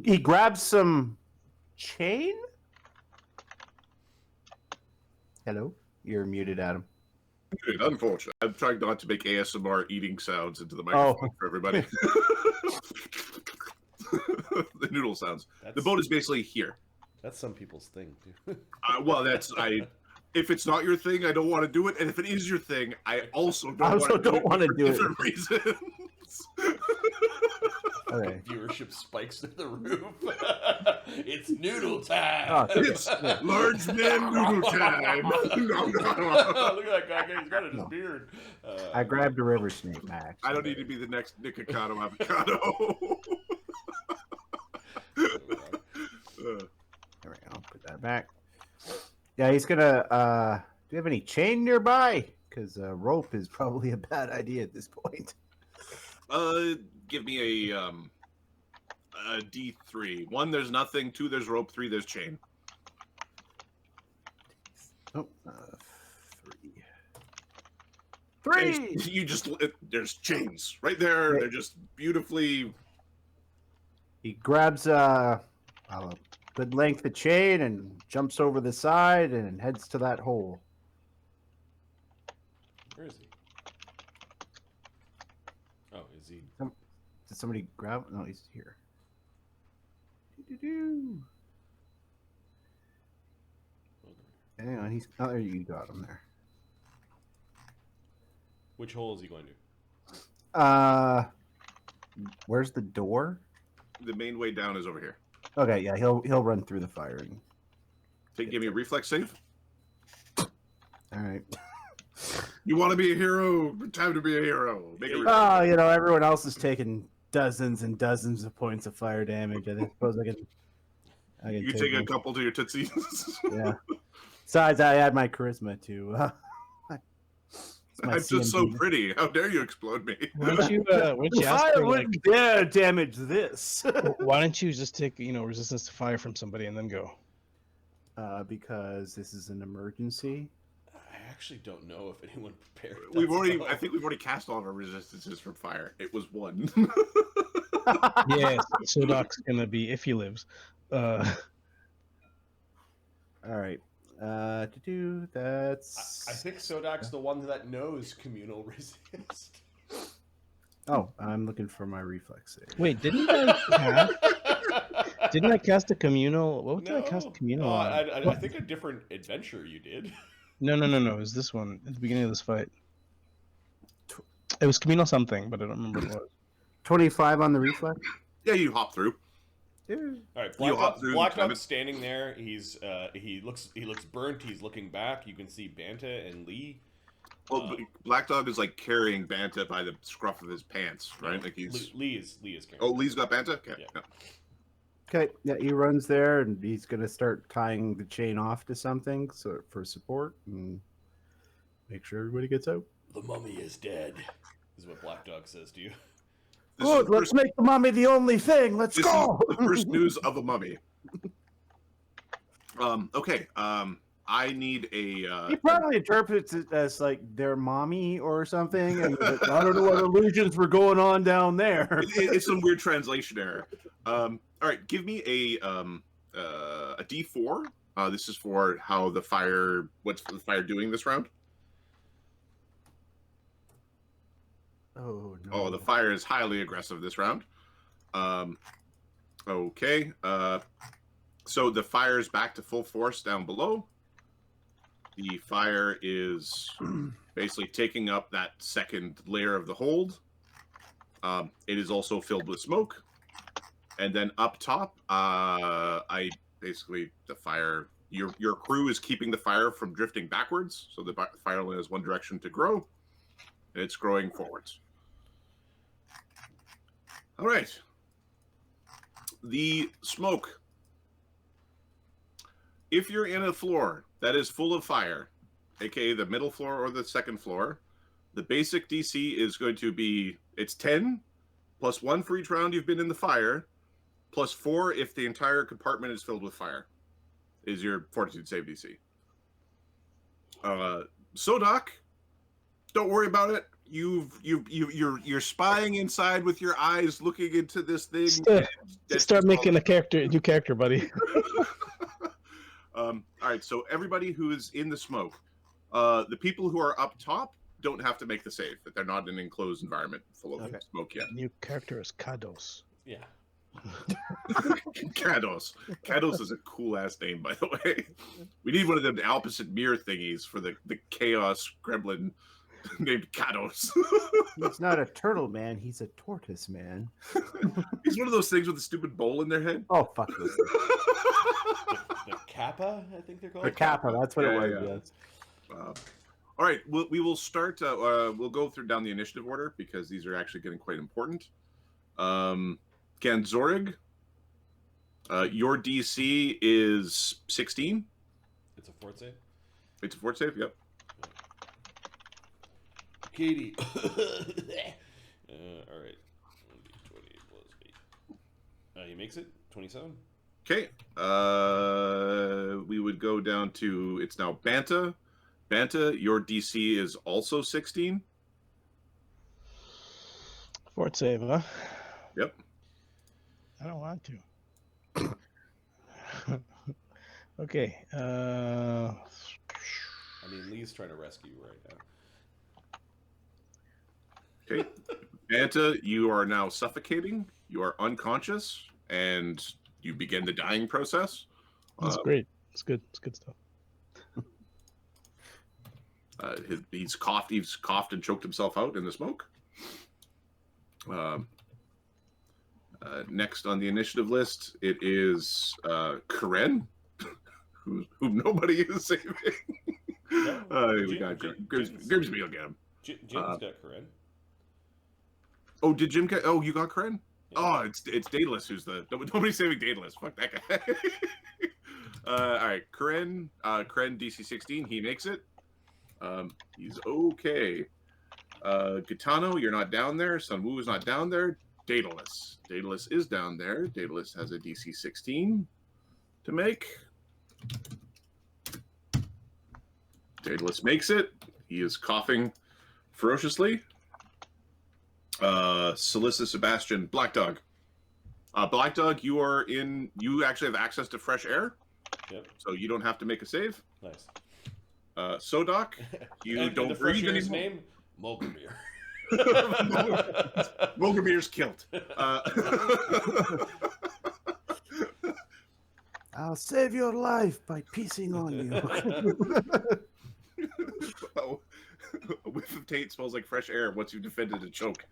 He grabs some chain. Hello, you're muted, Adam. Unfortunately, I'm trying not to make ASMR eating sounds into the microphone for everybody. The noodle sounds. The boat is basically here. That's some people's thing, too. Well, if it's not your thing, I don't want to do it, and if it is your thing, I also don't want to do it for different reasons. Okay. Viewership spikes to the roof. It's noodle time. It's large man noodle time. No. Look at that guy. He's got his beard. I grabbed a river snake, Max. I don't need to be the next Nikocado avocado. There we go. Put that back. Yeah, he's gonna. Do you have any chain nearby? Because rope is probably a bad idea at this point. Give me a D3. 1, there's nothing. 2, there's rope. 3, there's chain. Oh, 3. You just there's chains right there. Right. They're just beautifully. He grabs a good length of chain and jumps over the side and heads to that hole. Where is he? Oh, is he? Did somebody grab? No, he's here. Doo-doo-doo. Hang on, he's. Oh, there you got him there. Which hole is he going to? Where's the door? The main way down is over here. Okay, yeah, he'll run through the fire. And... Give me a reflex save. All right. You want to be a hero? Time to be a hero. Make a Oh, everyone else is taking dozens and dozens of points of fire damage. I suppose I can you take a couple to your tootsies. Yeah. Besides, I add my charisma to. I'm just so pretty. How dare you explode me? Why don't you ask Fire her, wouldn't dare damage this. why don't you just take resistance to fire from somebody and then go? Because this is an emergency. I actually don't know if anyone prepared. I think we've already cast all of our resistances from fire. It was 1. Yes, Sodak's gonna be if he lives. All right. That's. I think Sodak's the one that knows communal resist. Oh, I'm looking for my reflex save. Wait, didn't I cast a communal? What did I cast a communal on? I think a different adventure you did. No. It was this one at the beginning of this fight. It was communal something, but I don't remember what it was. 25 on the reflex. Yeah, you hop through. Yeah. All right, Black Dog's standing there. He looks burnt. He's looking back. You can see Banta and Lee. Well, Black Dog is like carrying Banta by the scruff of his pants, right? Like Lee is carrying. Oh, Lee's got Banta. Okay. Yeah. No. Okay. Yeah, he runs there and he's gonna start tying the chain off to something for support and make sure everybody gets out. The mummy is dead. Is what Black Dog says to you. Good. Let's make the mummy the only thing. Let's go. Is the first news of a mummy. Okay. I need a. He probably interprets it as like their mommy or something, and I don't know what illusions were going on down there. It's some weird translation error. All right, give me a D4. This is for how the fire. What's the fire doing this round? Oh no! Oh, the fire is highly aggressive this round. Okay. So the fire is back to full force down below. The fire is basically taking up that second layer of the hold. It is also filled with smoke. And then up top, the fire. Your crew is keeping the fire from drifting backwards, so the fire only has one direction to grow. And it's growing forwards. All right. The smoke. If you're in a floor that is full of fire, aka the middle floor or the second floor, the basic DC is going to be, it's 10, plus 1 for each round you've been in the fire, plus 4 if the entire compartment is filled with fire, is your fortitude save DC. Sodak, don't worry about it. you're spying inside with your eyes, looking into this thing. Start making a new character, buddy. All right, so everybody who is in the smoke, the people who are up top don't have to make the save. That they're not in an enclosed environment full of smoke yet. New character is Kados. Yeah. Kados. Kados is a cool ass name, by the way. We need one of them opposite mirror thingies for the chaos gremlin named Kados. He's not a turtle man. He's a tortoise man. He's one of those things with a stupid bowl in their head. Oh, fuck this. The Kappa, I think they're called. The Kappa, that's what it was, yeah. yes. All right, we will start. We'll go through down the initiative order because these are actually getting quite important. Ganzorig, your DC is 16. It's a fort save. It's a fort save. Yep. Katie. All right. 1d20 plus 8. He makes it. 27. Okay. We would go down to, it's now Banta. Banta, your DC is also 16. Fort save, huh? Yep. I don't want to. Okay. I mean, Lee's trying to rescue you right now. Okay. Banta, you are now suffocating. You are unconscious, and you begin the dying process. That's great. It's good. It's good stuff. He's coughed and choked himself out in the smoke. Next on the initiative list, it is Karen, whom nobody is saving. We got Grimsby will get him. Jim's got Karen. Oh, did Jim get? Oh, you got Karen? Yeah. Oh, it's Daedalus who's the nobody's saving Daedalus. Fuck that guy. All right, Karen DC 16. He makes it. He's okay. Gitano, you're not down there. Sunwoo is not down there. Daedalus is down there. Daedalus has a DC 16 to make. Daedalus makes it. He is coughing ferociously. Celissa, Sebastian, Black Dog. Black Dog, you actually have access to fresh air. Yep. So you don't have to make a save. Nice. Sodak, you don't the breathe fresh air's anymore. name? Molgromere. Molgromere's killed. I'll save your life by pissing on you. Oh, a whiff of taint smells like fresh air once you've defended a choke.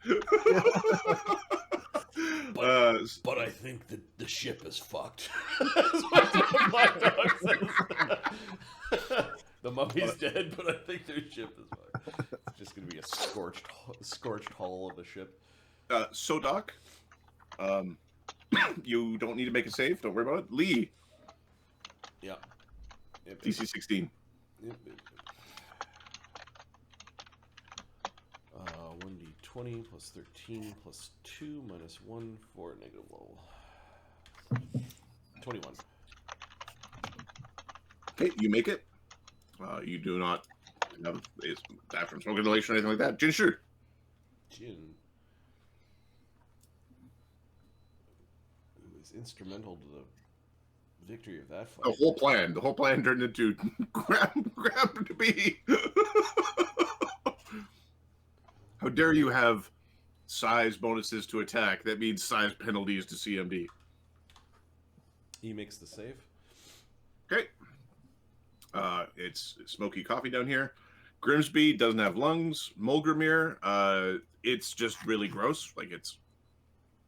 But I think that the ship is fucked. That's what the Black Dog says. The mummy's dead, but I think their ship is fucked. It's just going to be a scorched hull of a ship. Sodak, you don't need to make a save. Don't worry about it. Lee. Yeah. DC 16. Yep. 1d20 plus 13 plus 2 minus 1 for negative level. 21. Okay, you make it. You do not have that from smoke inhalation or anything like that. Jinshu. Jin. Who is instrumental to the victory of that fight. The whole plan turned into grab to be. How dare you have size bonuses to attack? That means size penalties to CMD. He makes the save. Okay. It's smoky coffee down here. Grimsby doesn't have lungs. Molgromere, it's just really gross. Like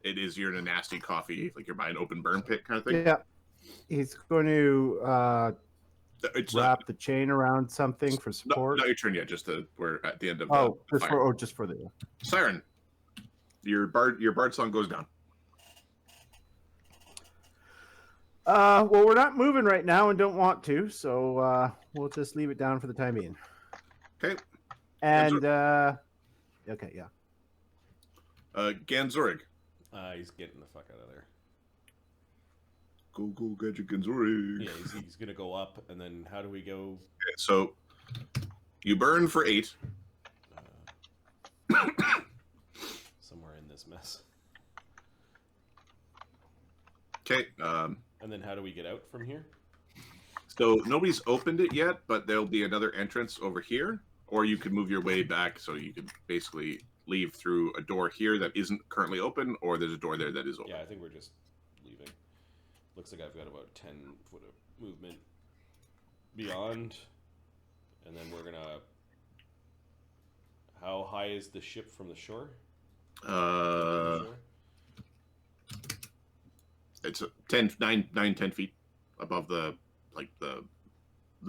you're in a nasty coffee, like you're by an open burn pit kind of thing. Yeah. He's going to wrap the chain around something for support. Not your turn yet. We're at the end of. Just for the Siren. Your bard song goes down. Well, we're not moving right now and don't want to, so we'll just leave it down for the time being. Okay. And okay, yeah. Ganzorig. He's getting the fuck out of there. Go get your Ganzorig. Yeah, he's gonna go up, and then how do we go? Okay, so you burn for 8. this mess. Okay. And then how do we get out from here? So nobody's opened it yet, but there'll be another entrance over here, or you could move your way back so you could basically leave through a door here that isn't currently open, or there's a door there that is open. Yeah, I think we're just leaving. Looks like I've got about 10 foot of movement beyond, and then we're gonna. How high is the ship from the shore? It's 10 feet above the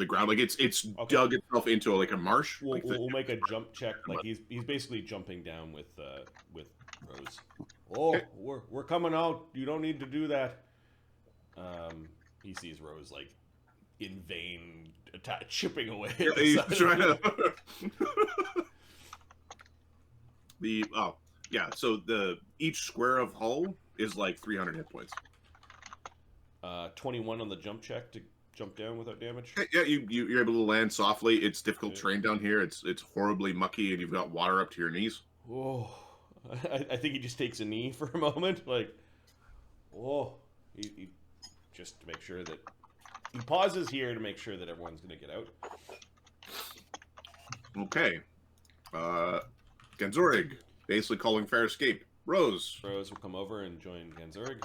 ground. Like it's Okay. dug itself into like a marsh. We'll, like we'll make a jump check. Like he's basically jumping down with Rose. Oh, Okay. we're coming out. You don't need to do that. He sees Rose like in vain chipping away. At the He's side. trying to so each square of hull is like 300 hit points. 21 on the jump check to jump down without damage. Yeah, you're able to land softly. It's difficult terrain down here. It's horribly mucky, and you've got water up to your knees. Oh, I think he just takes a knee for a moment, like, oh, he just to make sure that he pauses here to make sure that everyone's going to get out. Okay, Genzorig basically calling fair escape. Rose Rose will come over and join Ganzurig.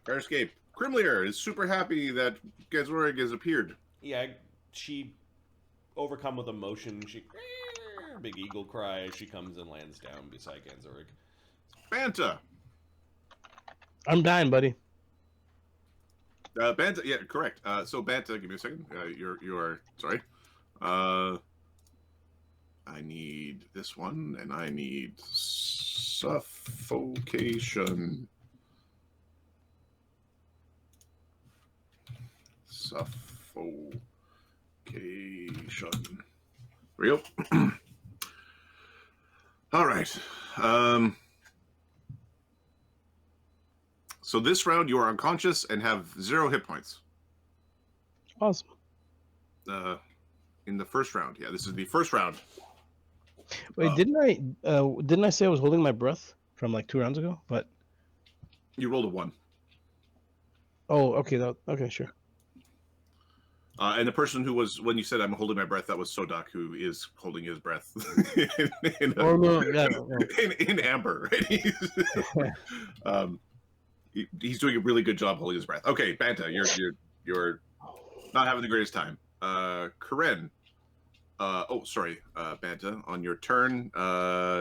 fair escape. Grimlier is super happy that Genzorig has appeared. Yeah, she, overcome with emotion, she big eagle cry as she comes and lands down beside Ganzurig. Banta. I'm dying, buddy. Banta, yeah, correct. So Banta, give me a second. You are sorry. I need this one, and I need suffocation. Suffocation. Real. All right. So this round you are unconscious and have 0 hit points. Awesome. In the first round, yeah, this is the first round. Wait, didn't I say I was holding my breath from like 2 rounds ago? But You rolled a 1. oh, okay, okay, sure. And the person who was, when you said I'm holding my breath, that was Sodak, who is holding his breath Oh no, yeah. in amber. Right? He's doing a really good job holding his breath. Okay, Banta, you're not having the greatest time. Karen, Banta, on your turn,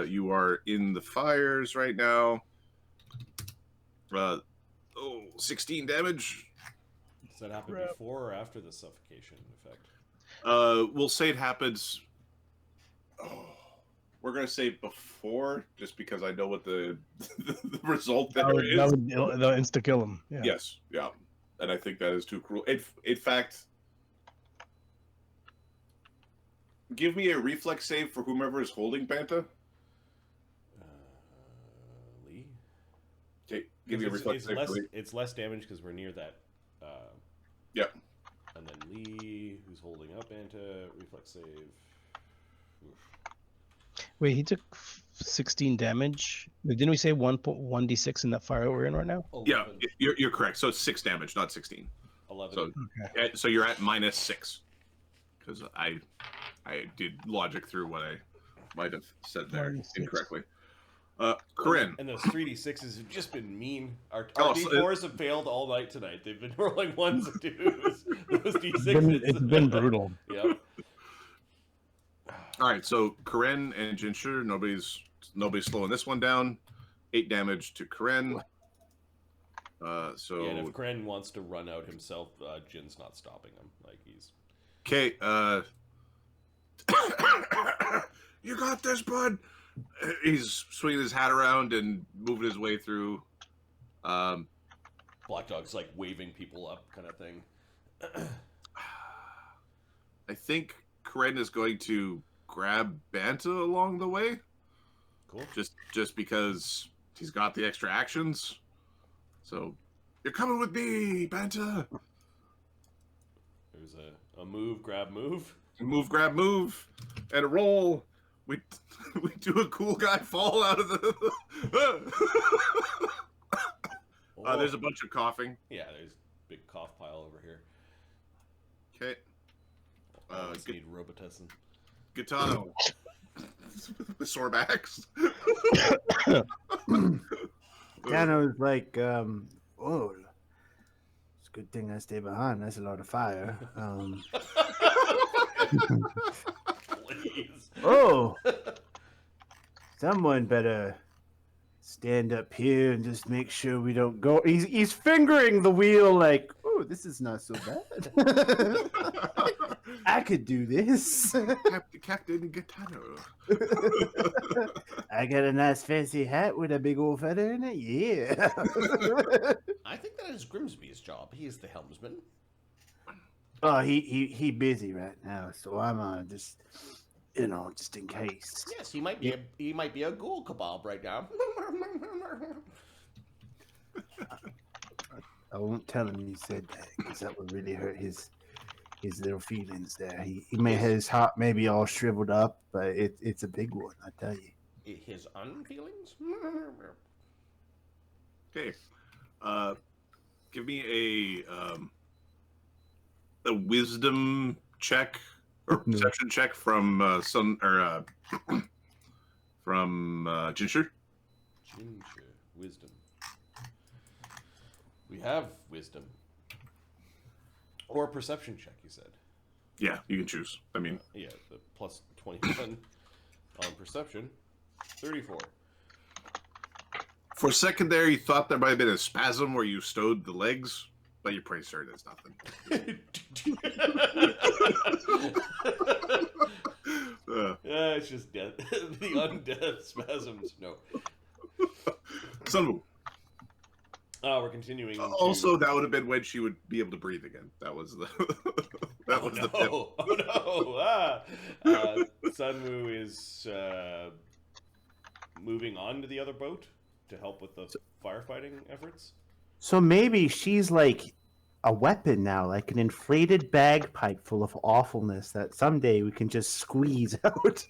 you are in the fires right now. 16 damage. Does that happen before or after the suffocation effect? We'll say it happens. Oh, we're gonna say before, just because I know what the result there is. They'll insta kill him. Yeah. Yes, yeah, and I think that is too cruel. In fact, give me a reflex save for whomever is holding Banta. Lee. Okay, give me a reflex save. It's less damage because we're near that. Yep. And then Lee, who's holding up Banta, reflex save. Oof. Wait, he took 16 damage. Didn't we say 1d6 in that fire we're in right now? 11. Yeah, you're correct. So it's 6 damage, not 16. 11. So, Okay. so you're at -6 because I did logic through what I might have said there -6. incorrectly. Corinne. And those 3d6s have just been mean. Our Oh, d4s have failed all night tonight. They've been rolling 1s and 2s. Those It's d6s. been brutal. Yep. All right, so Corinne and Jinshur, nobody's slowing this one down. 8 damage to Corinne. So Yeah, and if Kren wants to run out himself, Jin's not stopping him. Like he's. okay. You got this, bud. He's swinging his hat around and moving his way through. Black Dog's like waving people up, kind of thing. I think Corinne is going to grab Banta along the way. Cool. Just because he's got the extra actions. So, you're coming with me, Banta. There's a move, grab, move. Move, grab, move, and a roll. we do a cool guy fall out of the. There's a bunch of coughing. Yeah, there's a big cough pile over here. Okay. Just need Robitussin. Gitano. The sore backs. Dano's like, oh, it's a good thing I stay behind. That's a lot of fire. Please. Oh, someone better stand up here and just make sure we don't go. He's fingering the wheel like, oh, this is not so bad. I could do this. Captain Gitano. I got a nice fancy hat with a big old feather in it. Yeah. I think that is Grimsby's job. He is the helmsman. Oh, he busy right now, so I'm just, just in case. Yes, he might be a ghoul kebab right now. I won't tell him you said that because that would really hurt his little feelings there. He may have his heart maybe all shriveled up, but it's a big one, I tell you. His unfeelings? Okay. Give me a wisdom check or perception check from Ginger. Ginger. Wisdom. We have wisdom. Or a perception check, you said. Yeah, you can choose. I mean, Yeah, the plus 21 on perception. 34. for a second there, you thought there might have been a spasm where you stowed the legs, but you're pretty certain it's nothing. Yeah, it's just death. The undeath spasms. No. Sunwoo. We're continuing. Also, that would have been when she would be able to breathe again. That was the that was the tip. Oh no! Sunwoo is moving on to the other boat to help with the firefighting efforts. So maybe she's like a weapon now, like an inflated bagpipe full of awfulness that someday we can just squeeze out.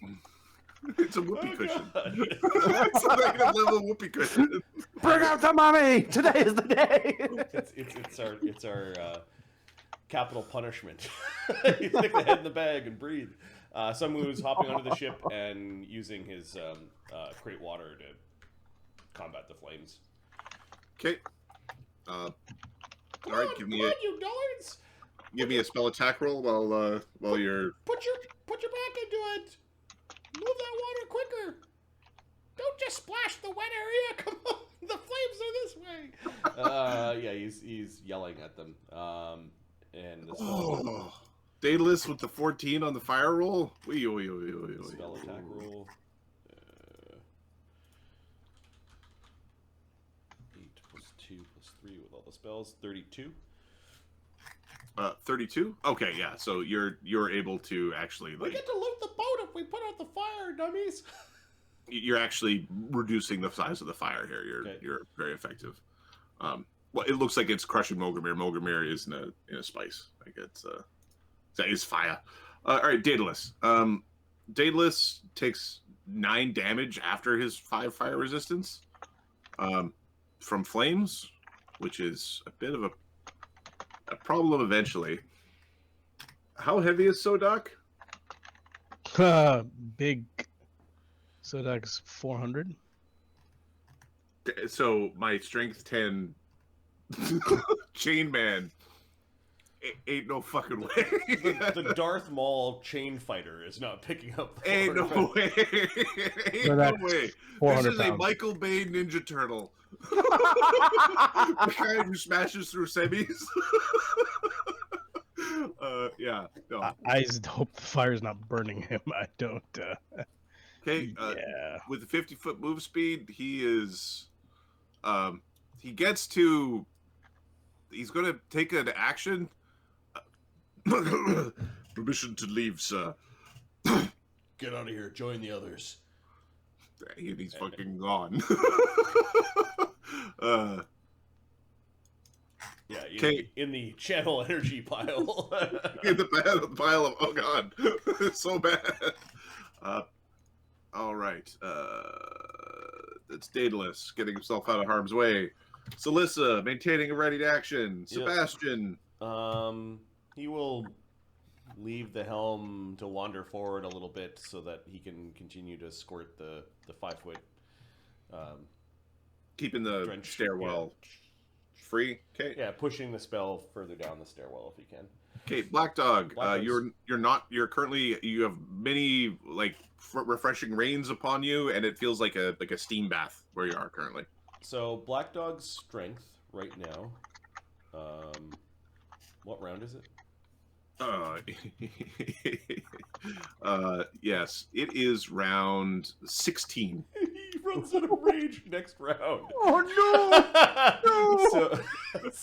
It's a whoopee cushion. It's a negative level whoopee cushion. Bring out the mummy! Today is the day! It's our capital punishment. You stick the head in the bag and breathe. Sunwoo's hopping onto the ship and using his crate water to combat the flames. Okay. All right, give me you dullards! a spell attack roll while you're. Put your back into it. Move that water quicker. Don't just splash the wet area. Come on, the flames are this way. Yeah, he's yelling at them. And the Daedalus with the 14 on the fire roll. spell attack roll. 8 plus 2 plus 3 with all the spells. 32. 32. Okay, yeah. So you're able to actually We get to loot the boat if we put out the fire, dummies. You're actually reducing the size of the fire here. You're very effective. Well, it looks like it's crushing Molgromere. Molgromere is in a spice. Like that is fire. All right, Daedalus. Daedalus takes 9 damage after his 5 fire resistance from flames, which is a bit of a problem eventually. How heavy is Sodak? Big. Sodak's 400. So my strength 10 chain man ain't no fucking way. The Darth Maul chain fighter is not picking up the Ain't no way. Ain't no way. This is a Michael Bay Ninja Turtle. The guy who smashes through semis. Yeah. No. I just hope the fire's not burning him. I don't. Okay. Yeah. With a 50-foot move speed, he is. He gets to. He's going to take an action. Permission to leave, sir. Get out of here. Join the others. And he's fucking gone. Yeah, Okay. in the channel energy pile. In the pile of, oh god, it's so bad. All right. That's Daedalus getting himself out of harm's way. Celissa maintaining a ready to action. Yep. Sebastian. He will leave the helm to wander forward a little bit so that he can continue to squirt the 5-foot. Keeping the Drench, stairwell free. Okay. Yeah, pushing the spell further down the stairwell if he can. Okay, Black Dog. Black Dog's- You're currently you have many like refreshing rains upon you, and it feels like a steam bath where you are currently. So Black Dog's strength right now. What round is it? Yes, it is round 16. He runs out of rage next round. Oh no! So it's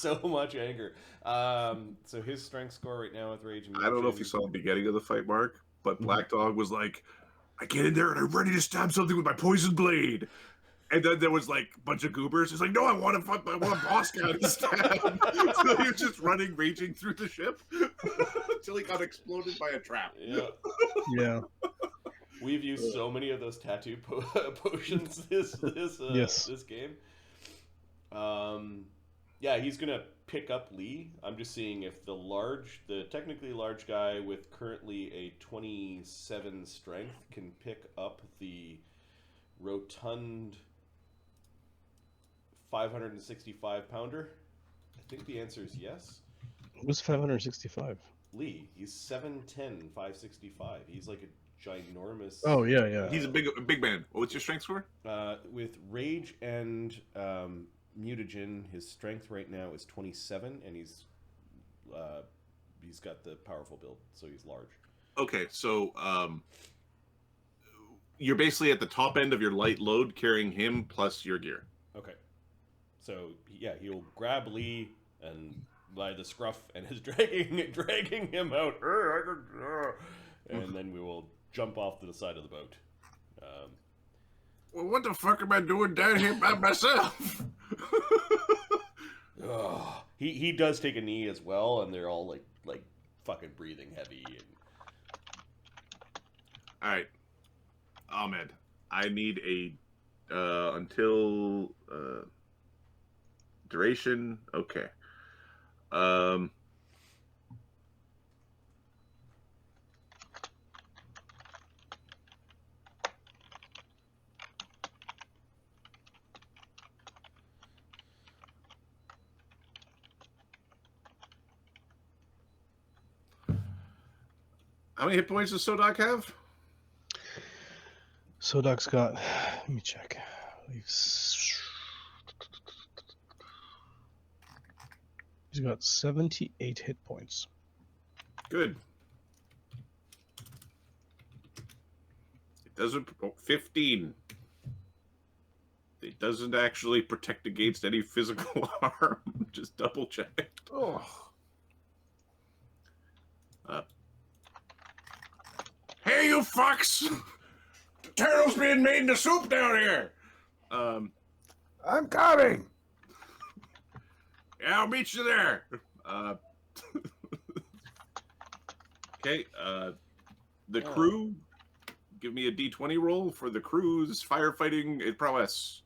so much anger. So his strength score right now with rage. I don't know if you saw the beginning of the fight, Mark, but Black Dog was like, I get in there and I'm ready to stab something with my poison blade. And then there was like a bunch of goobers. He's like, no, I want a boss guy to stab. So he was just running, raging through the ship until he got exploded by a trap. Yeah. Yeah. We've used so many of those tattoo potions this game. Yeah, he's gonna pick up Lee. I'm just seeing if the technically large guy with currently a 27 strength can pick up the rotund 565 pounder. I think the answer is yes. Who's 565? Lee, he's 7'10", 565. He's like a ginormous. Oh yeah, yeah. He's a big man. What's your strength score? With rage and mutagen, his strength right now is 27, and he's got the powerful build, so he's large. Okay, so you're basically at the top end of your light load, carrying him plus your gear. Okay, so yeah, he'll grab Lee and by the scruff and is dragging him out, and then we will jump off to the side of the boat. Well, what the fuck am I doing down here by myself? He does take a knee as well, and they're all like fucking breathing heavy. And... All right, Ahmed, I need a until duration. Okay. How many hit points does Sodak have? Sodak's got. Let me check. He's got 78 hit points. Good. It doesn't. 15. It doesn't actually protect against any physical harm. Just double check. Oh. Hey, you fucks! The turtle's being made into soup down here. I'm coming. Yeah, I'll meet you there. Okay. The crew. Give me a D20 roll for the crew's firefighting prowess.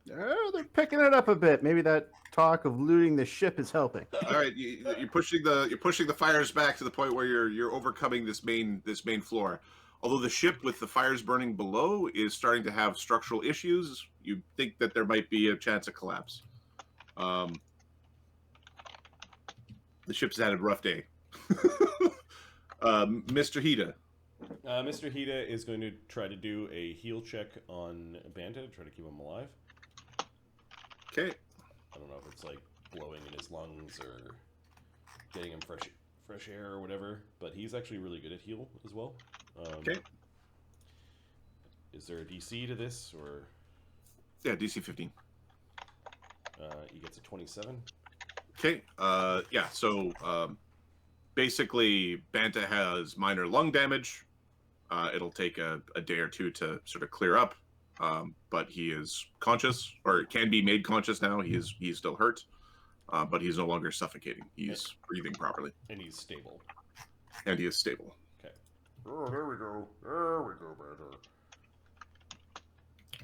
They're picking it up a bit. Maybe that talk of looting the ship is helping. All right, you're pushing the fires back to the point where you're overcoming this main floor. Although the ship with the fires burning below is starting to have structural issues, you think that there might be a chance of collapse. The ship's had a rough day. Mr. Hida. Mr. Hida is going to try to do a heal check on Banta to try to keep him alive. Okay. I don't know if it's like blowing in his lungs or getting him fresh air or whatever, but he's actually really good at heal as well. Okay. Is there a DC to this, or? Yeah, DC 15. He gets a 27. Okay. Yeah. So basically, Banta has minor lung damage. It'll take a day or two to sort of clear up. But he is conscious, or can be made conscious now. He's still hurt, but he's no longer suffocating. He's breathing properly. And he's stable. And he is stable. Okay. Oh, there we go. Better.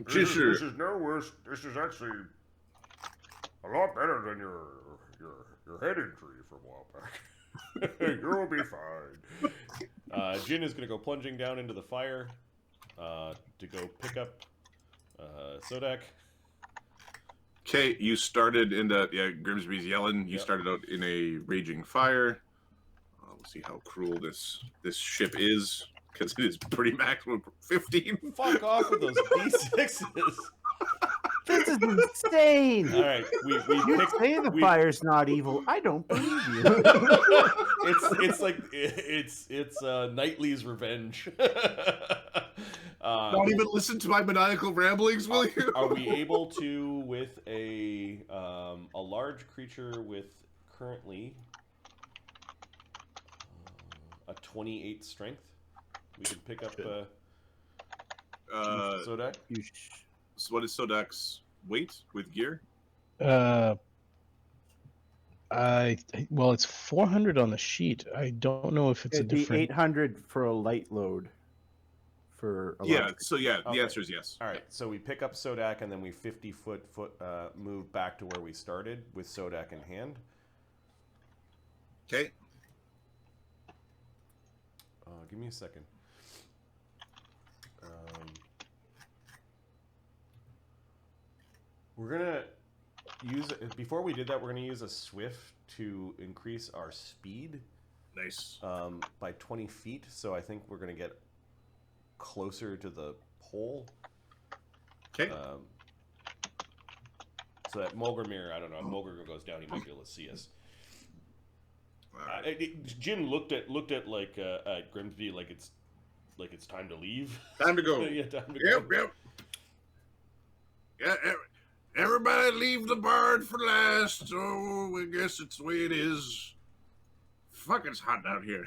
This This is no worse. This is actually a lot better than your head injury from a while back. You'll be fine. Jin is going to go plunging down into the fire to go pick up Sodak. Okay, you started into Grimsby's yelling. You started out in a raging fire. We'll see how cruel this ship is, because it is pretty maximum 15. Fuck off with those D6s. This is insane. All right, we You picked. say the fire's not evil. I don't believe you. it's Knightley's revenge. Don't even listen to my maniacal ramblings, will you? Are we able to, with a large creature with currently a 28 strength, we can pick up Sodak? So what is Sodak's weight with gear? Well, it's 400 on the sheet. I don't know if it's It'd a be different. 800 for a light load. For a Yeah, large- so yeah, Okay. the answer is yes. All right, so we pick up Sodak and then we 50-foot move back to where we started with Sodak in hand. Okay. Give me a second. We're gonna use before we did that. We're gonna use a swift to increase our speed Nice. by 20 feet. So I think we're gonna get closer to the pole. Okay. So that Molgromere, I don't know. If Molgromere goes down, he might be able to see us. Jim looked at like at Grimsby like it's time to leave. Time to go. Yeah, time to Yep, go. yep. Yeah, everybody leave the barn for last. Oh, I guess it's the way it is. Fuck, it's hot out here.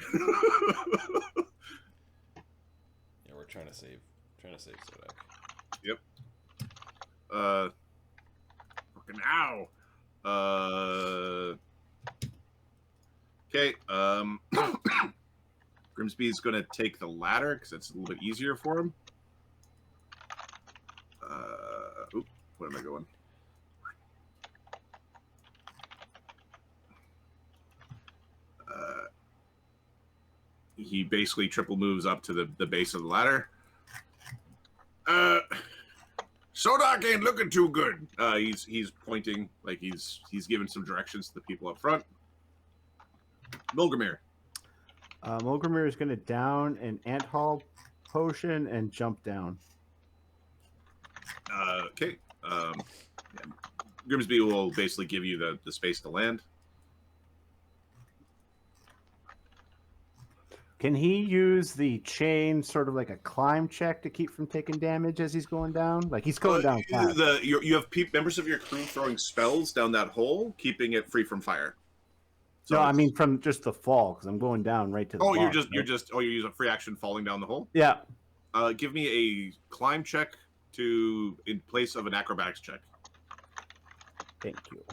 Yeah, we're trying to save Sodak. Yep. Fucking ow. Okay. Grimsby's gonna take the ladder because it's a little bit easier for him. Where am I going? He basically triple moves up to the base of the ladder. Sodak ain't looking too good. He's pointing like he's giving some directions to the people up front. Molgromere. Molgromere is going to down an ant hall potion and jump down. Okay. Grimsby will basically give you the space to land. Can he use the chain sort of like a climb check to keep from taking damage as he's going down? Like he's going down fast. You have members of your crew throwing spells down that hole, keeping it free from fire. So No, I mean from just the fall because I'm going down right to the. you're box, just right? you use a free action falling down the hole. Yeah. Give me a climb check in place of an acrobatics check. Thank you.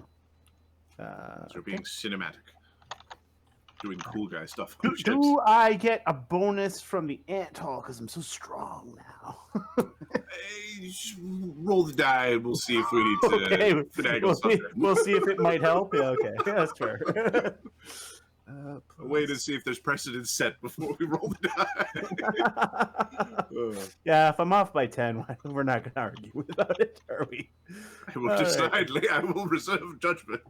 So being cinematic, doing cool guy stuff. Do I get a bonus from the ant hall because I'm so strong now? Hey, roll the die and we'll see if we need to Okay, finagle something. we'll see if it might help. Yeah, okay, that's fair. A way to see if there's precedent set before we roll the die. Yeah, if I'm off by 10, we're not going to argue about it, are we? I will decide. I will reserve judgment.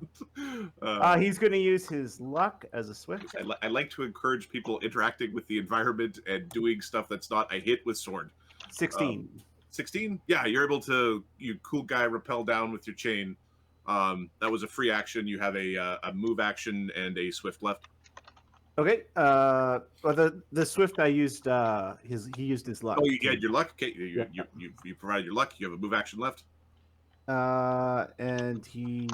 He's going to use his luck as a swift. I like to encourage people interacting with the environment and doing stuff that's not a hit with sword. 16. 16? Yeah, you're able to, you cool guy, rappel down with your chain. That was a free action. You have a move action and a swift left. Okay. Well, the swift I used he used his luck. Oh, you had your luck. Okay, you provided your luck. You have a move action left. And he.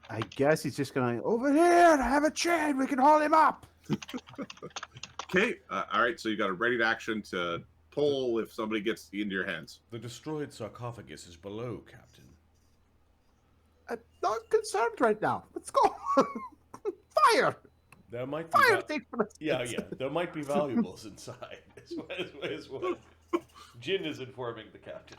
I guess he's just going over here. Have a chain. We can haul him up. Okay. All right. So you got a ready to action to pull if somebody gets into your hands. The destroyed sarcophagus is below, Captain. I'm not concerned right now. Let's go. Fire! There might be Fire! Take for the yeah. There might be valuables inside. Is what Jin is informing the captain.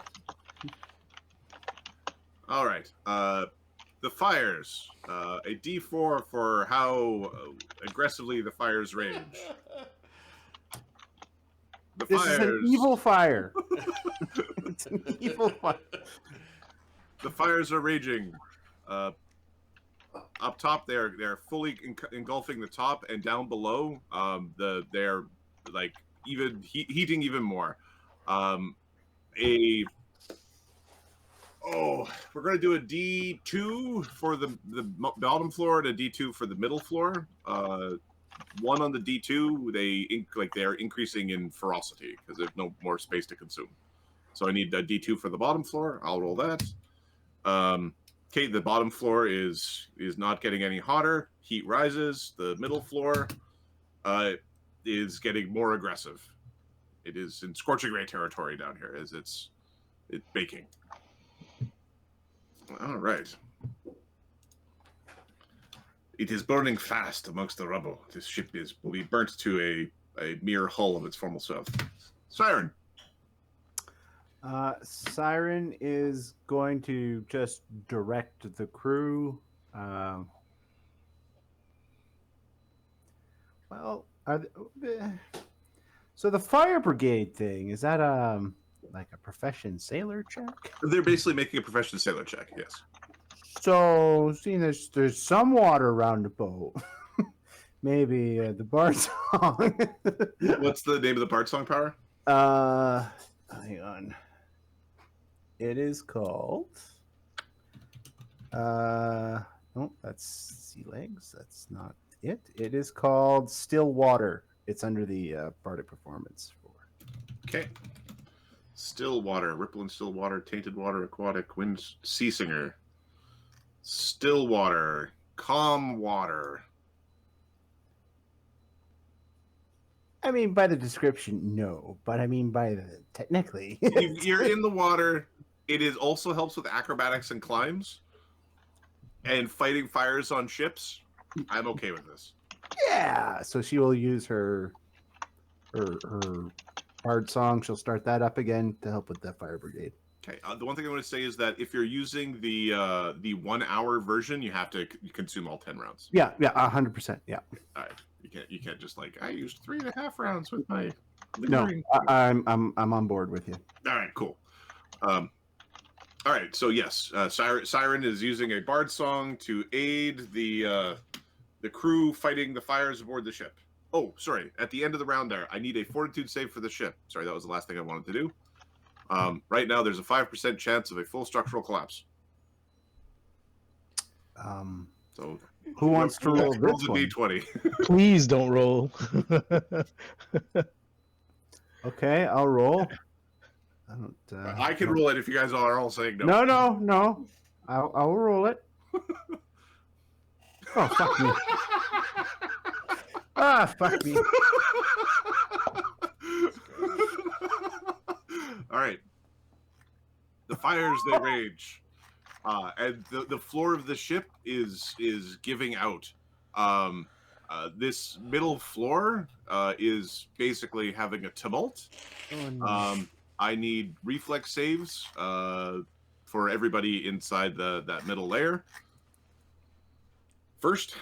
All right. The fires. A D4 for how aggressively the fires rage. The This fires. is an evil fire. It's an evil fire. The fires are raging. Up top, they're fully engulfing the top, and down below, they're like even heating even more. We're gonna do a D2 for the bottom floor and a D2 for the middle floor. One on the D2, they're increasing in ferocity because there's no more space to consume. So I need a D2 for the bottom floor. I'll roll that. Okay, the bottom floor is not getting any hotter. Heat rises. The middle floor is getting more aggressive. It is in scorching ray territory down here as it's baking. All right. It is burning fast amongst the rubble. This ship will be burnt to a mere hull of its former self. Siren. Siren is going to just direct the crew. So the fire brigade thing, is that like a profession sailor check? They're basically making a profession sailor check, yes. So, seeing there's some water around the boat, maybe the bard song. What's the name of the bard song, Power? Hang on. It is called. No, that's Sea Legs. That's not it. It is called Still Water. It's under the bardic performance. Okay. Still water, ripple and still water, tainted water, aquatic, wind, sea singer. Still water, calm water. I mean, by the description, no. But I mean, by the technically, You're in the water. It is also helps with acrobatics and climbs, and fighting fires on ships. I'm okay with this. Yeah. So she will use her bard song. She'll start that up again to help with the fire brigade. Okay. The one thing I want to say is that if you're using the 1 hour version, you have to consume all 10 rounds. Yeah. 100%. Yeah. All right. You can't just like I used 3.5 rounds with my. No, I'm on board with you. All right. Cool. All right. So yes, Siren is using a bard song to aid the crew fighting the fires aboard the ship. Oh, sorry. At the end of the round there, I need a fortitude save for the ship. Sorry, that was the last thing I wanted to do. Right now, there's a 5% chance of a full structural collapse. So, who wants to roll this a one? D20. Please don't roll. Okay, I'll roll. I don't. I can roll it if you guys are all saying no. No. I'll roll it. Oh, fuck me. Fuck me. All right. The fires, they rage. And the floor of the ship is giving out. This middle floor is basically having a tumult. Oh, no. I need reflex saves for everybody inside that middle layer. First,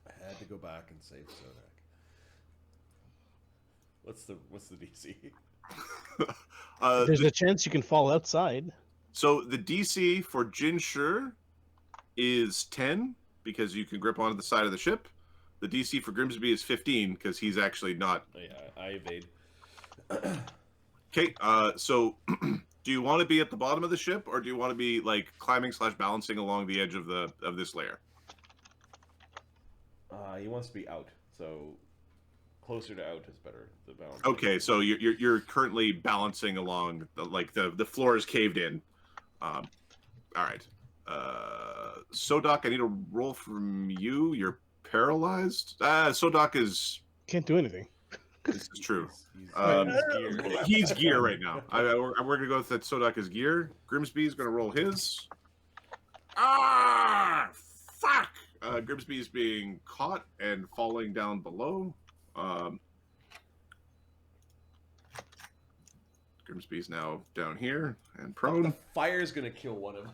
I had to go back and save Sodak. What's the DC? There's a chance you can fall outside. So the DC for Jinshur is 10 because you can grip onto the side of the ship. The DC for Grimsby is 15 because he's actually not. Oh, yeah, I evade. Okay, so do you want to be at the bottom of the ship or do you want to be like climbing / balancing along the edge of this layer? He wants to be out, so closer to out is better. The balance. Okay, so you're currently balancing along the floor is caved in. All right, Sodak, I need a roll from you. You're paralyzed. Sodak is Can't do anything. This is true. He's gear. He's gear right now. We're gonna go with that. Sodak is gear. Grimsby is gonna roll his. Fuck! Grimsby is being caught and falling down below. Grimsby's now down here and The prone. fire's gonna kill one of us.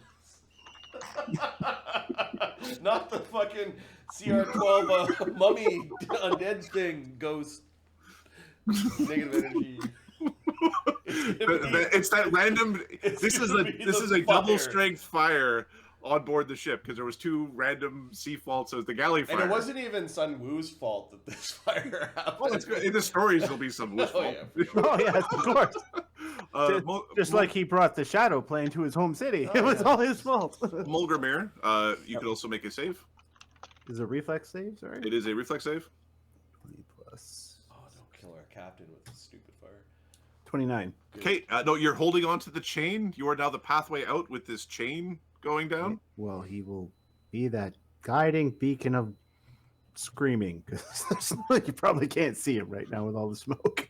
Not the fucking CR12 mummy undead thing, ghost. Negative energy. It's that random. This is a double strength fire on board the ship because there was 2 random sea faults as the galley fire. And it wasn't even Sun Wu's fault that this fire happened. Well, it's good. In the stories, there'll be some Wu's fault. Yeah, sure. Oh yes, of course. Just like he brought the shadow plane to his home city. It was all his fault. Molgromere, you can also make a save. Is it reflex save? Sorry. It is a reflex save. 20 plus. Oh, don't kill our captain with the stupid fire. 29. Okay, no, you're holding on to the chain. You are now the pathway out with this chain going down. Well, he will be that guiding beacon of screaming because you probably can't see him right now with all the smoke.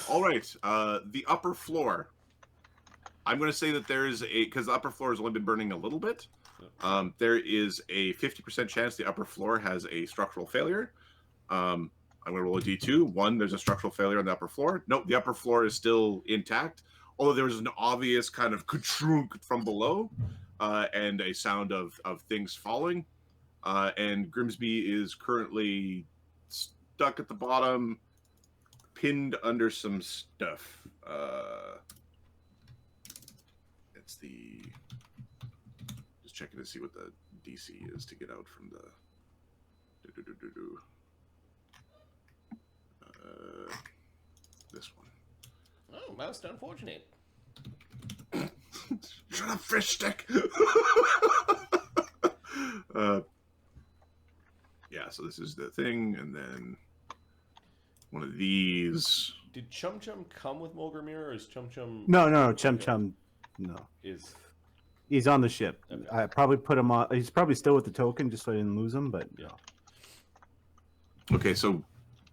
All right, the upper floor. I'm going to say that there is because the upper floor has only been burning a little bit. There is a 50% chance the upper floor has a structural failure. I'm going to roll a d2. 1, there's a structural failure on the upper floor. Nope, the upper floor is still intact, although there was an obvious kind of ka-trunk from below and a sound of things falling. And Grimsby is currently stuck at the bottom, pinned under some stuff. It's the... Just checking to see what the DC is to get out from the... this one. Oh, most unfortunate. Shut up, fish stick! Yeah, so this is the thing, and then one of these. Did Chum Chum come with Molgromere, or is Chum Chum... No, Chum Chum, no. He's on the ship. Okay. I probably put him on. He's probably still with the token just so I didn't lose him, but yeah. Okay, so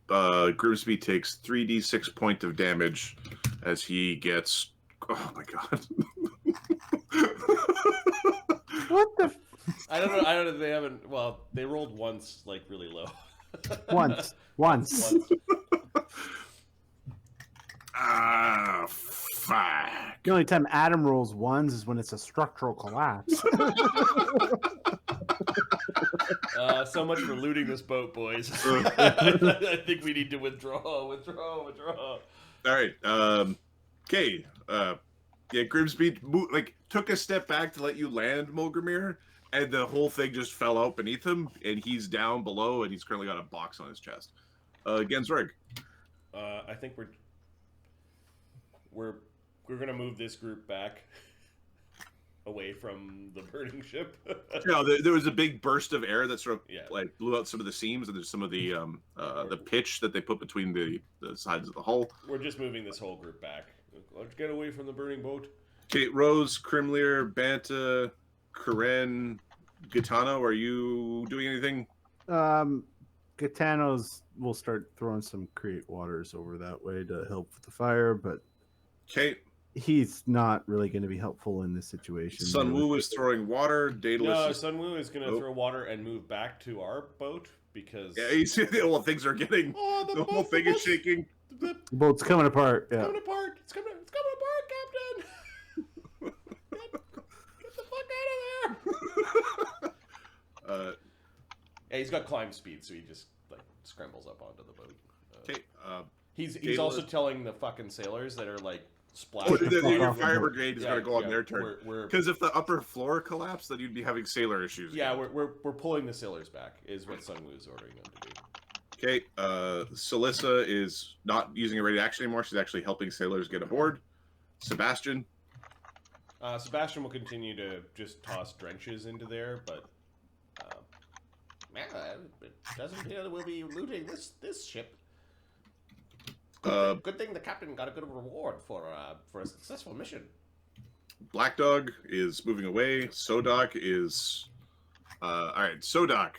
Grimsby takes 3d6 point of damage as he gets... Oh my god. What the... I don't know if they haven't... Well, they rolled once, like, really low. Once. Ah, fuck. The only time Adam rolls ones is when it's a structural collapse. So much for looting this boat, boys. I think we need to withdraw. All right. Okay. Yeah, Grimsby took a step back to let you land, Molgromere, and the whole thing just fell out beneath him, and he's down below, and he's currently got a box on his chest. Gensrig. I think we're gonna move this group back away from the burning ship. No, there was a big burst of air that sort of blew out some of the seams, and there's some of the pitch that they put between the sides of the hull. We're just moving this whole group back. Let's get away from the burning boat. Okay, Rose, Krimlir, Banta, Karen, Gitano, are you doing anything? Gitano's will start throwing some create waters over that way to help with the fire, but okay. He's not really going to be helpful in this situation. Sun Wu is throwing water. Daedalus Sun Wu is going to throw water and move back to our boat because... Yeah, you see, well, things are getting... the whole thing is shaking. The boat's coming apart. It's coming apart. It's coming apart, Captain. Get the fuck out of there. Yeah, he's got climb speed, so he just scrambles up onto the boat. Okay. He's also telling the fucking sailors that are splashing. Your fire brigade is going to go on their turn. Because if the upper floor collapsed, then you'd be having sailor issues. Yeah, we're pulling the sailors back, is what Sun Wu is ordering them to do. Okay, Celissa is not using a ready action anymore. She's actually helping sailors get aboard. Sebastian. Sebastian will continue to just toss drenches into there, but it doesn't appear that we'll be looting this ship. Good thing the captain got a good reward for a successful mission. Black Dog is moving away. Sodak is all right. Sodak.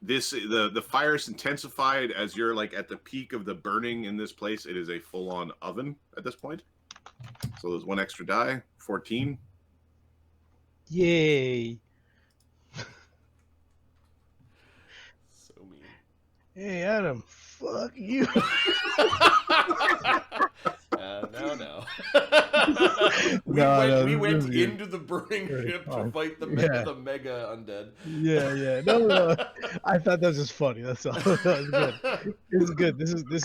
The fire's intensified as you're at the peak of the burning in this place. It is a full-on oven at this point. So there's one extra die. 14. Yay! Hey, Adam, fuck you. No. No, we this went is good. into the burning Pretty ship to fun. fight the Yeah. the mega undead. Yeah. No. I thought that was just funny. That's all. That was good. This is good.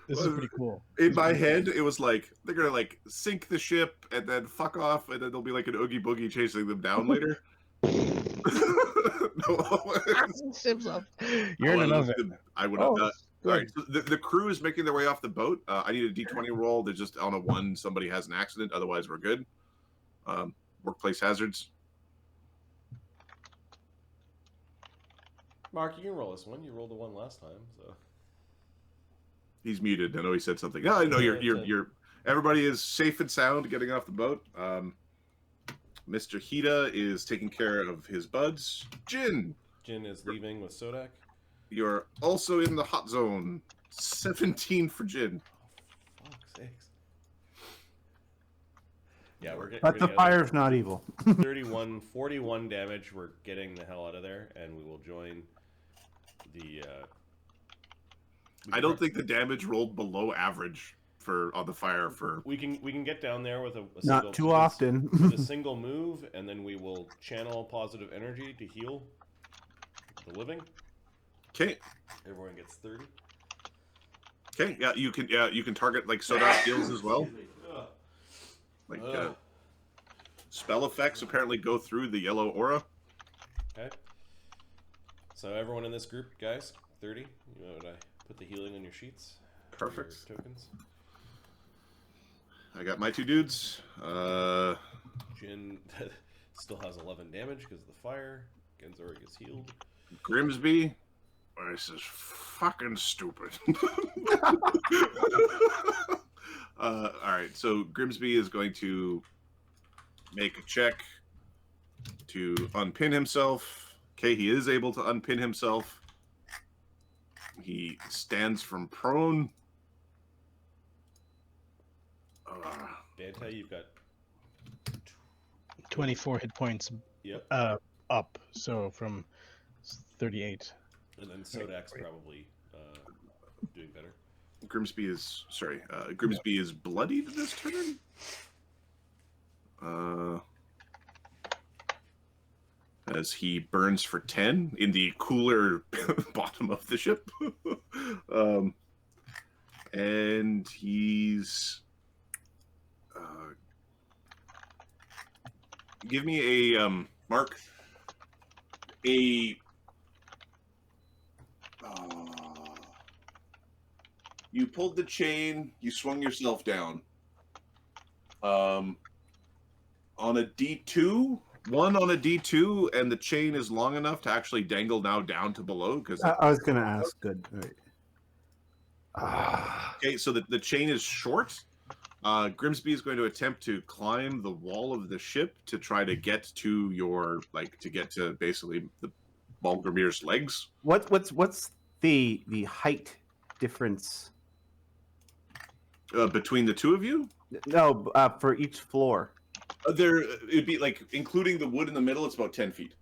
This is pretty cool. In my head, it was like they're gonna like sink the ship and then fuck off, and then there'll be like an oogie boogie chasing them down later. No. Ship's up. You're in an oven. I would Oh, not. good. All right, so the crew is making their way off the boat. I need a D20 roll. They're just on a 1. Somebody has an accident. Otherwise, we're good. Workplace hazards. Mark, you can roll this one. You rolled a 1 last time, so. He's muted. I know he said something. No, I know you're. Everybody is safe and sound getting off the boat. Mr. Hida is taking care of his buds. Jin is leaving with Sodak. You're also in the hot zone. 17 for Jin. Oh, fuck's sakes. Yeah, we're getting. But the fire's not evil. 41 damage. We're getting the hell out of there, and we will join the. I don't think the damage rolled below average on the fire for. We can get down there with a Not single, too often. with a single move, and then we will channel positive energy to heal the living. Okay. Everyone gets 30. Okay. Yeah, you can target like Sodak skills as well. Like spell effects apparently go through the yellow aura. Okay. So everyone in this group, guys, 30. You know what I put the healing on your sheets. Perfect. Your tokens. I got my 2 dudes. Jin still has 11 damage because of the fire. Genzori gets healed. Grimsby. This is fucking stupid. All right, so Grimsby is going to make a check to unpin himself. Okay, he is able to unpin himself. He stands from prone. Dante, you've got 24 hit points. Yep. Up. So from 38. And then Sodak's probably doing better. Grimsby is Grimsby is bloodied this turn. As he burns for 10 in the cooler bottom of the ship. And he's give me a Mark you pulled the chain, you swung yourself down. On a D2, and the chain is long enough to actually dangle now down to below. Because I was going to ask. Good. Right. Okay, so the chain is short. Grimsby is going to attempt to climb the wall of the ship to try to get to basically the Molgromere's legs. What's the height difference? Between the two of you? No, for each floor. It'd be like, including the wood in the middle, it's about 10 feet.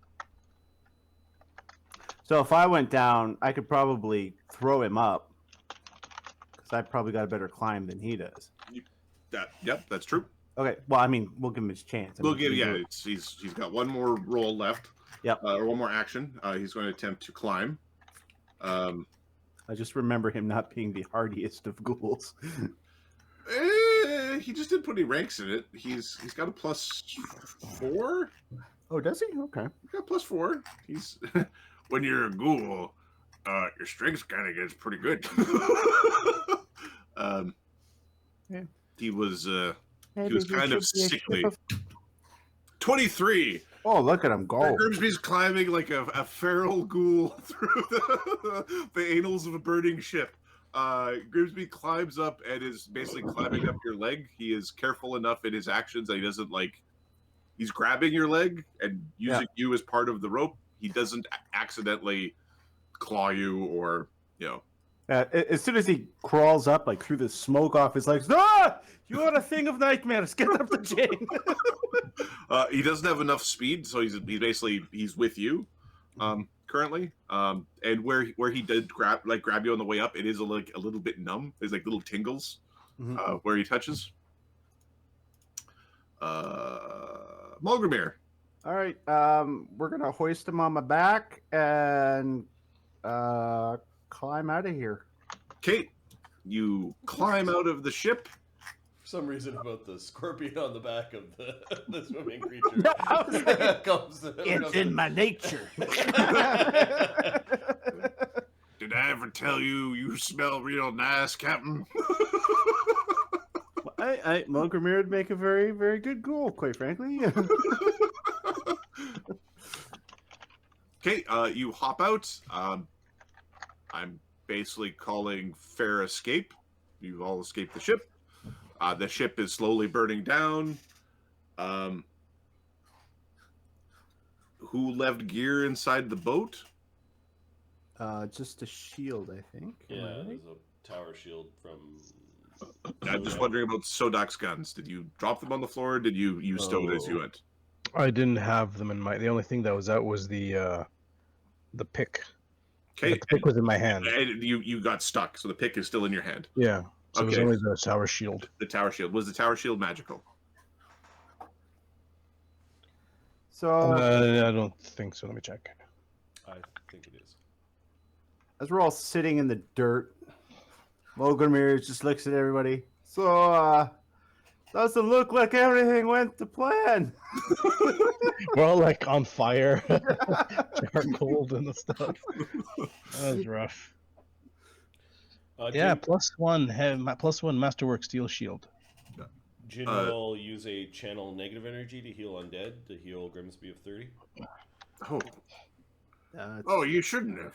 So if I went down, I could probably throw him up. Because I probably got a better climb than he does. Yep, that's true. Okay, well, I mean, we'll give him his chance. He's got one more roll left. Yep. Or one more action. He's going to attempt to climb. I just remember him not being the hardiest of ghouls. He just didn't put any ranks in it. He's got a +4. Oh, does he? Okay. He's got +4. He's when you're a ghoul, your strength kind of gets pretty good. Yeah. He was kind of sickly. 23. Oh, look at him go! Grimsby's climbing like a feral ghoul through the annals of a burning ship. Grimsby climbs up and is basically climbing up your leg. He is careful enough in his actions that he doesn't he's grabbing your leg and using you as part of the rope. He doesn't accidentally claw you or, as soon as he crawls up, like through the smoke off his legs, you are a thing of nightmares. Get up the chain. He doesn't have enough speed, so he's with you. currently. And where he did grab you on the way up, it is a little bit numb. There's like little tingles where he touches. Molgromere. All right, we're gonna hoist him on my back and climb out of here. Kate, you climb out of the ship. For some reason, about the scorpion on the back of the swimming creature. No, I was thinking, comes, it's in my nature. Did I ever tell you you smell real nice, Captain? Molgromere would make a very, very good ghoul, quite frankly. Okay, you hop out. I'm basically calling fair escape. You've all escaped the ship. The ship is slowly burning down. Who left gear inside the boat? Just a shield, I think. Am I Yeah, right? there's a tower shield from. I'm just wondering about Sodak's guns. Did you drop them on the floor? Or did you stow it as you went? I didn't have them in my. The only thing that was out was the pick. Okay, The pick was in my hand. and you got stuck, so the pick is still in your hand. Yeah. So it was Okay. only the tower shield. The tower shield. Was the tower shield magical? So, I don't think so. Let me check. I think it is. as we're all sitting in the dirt, Molgromere just looks at everybody. So, doesn't look like everything went to plan. We're all like on fire, charcoaled and stuff. That was rough. Yeah, Jin, +1 Masterwork Steel Shield. Jin will use a channel negative energy to heal undead, to heal Grimsby of 30. Oh, you shouldn't have.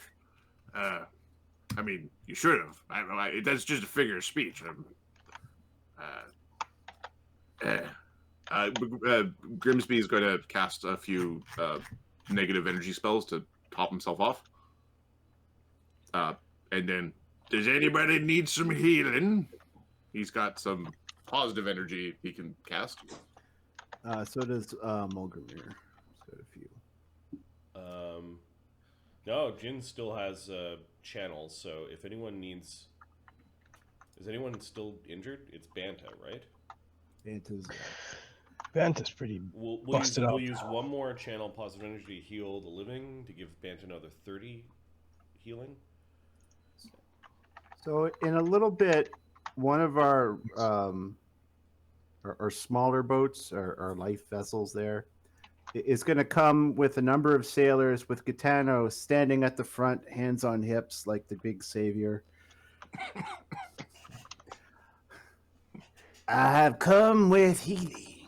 I mean, you should have. That's just a figure of speech. Grimsby is going to cast a few negative energy spells to top himself off. And then, does anybody need some healing? He's got some positive energy he can cast. So does Molgromere. So a few. No, Jin still has channels, so if anyone needs... Is anyone still injured? It's Banta, right? Banta's pretty We'll busted up. use one more channel positive energy to heal the living, to give Banta another 30 healing. So in a little bit, one of our smaller boats, our life vessels there, is going to come with a number of sailors with Gitano standing at the front, hands on hips, like the big savior. I have come with healing.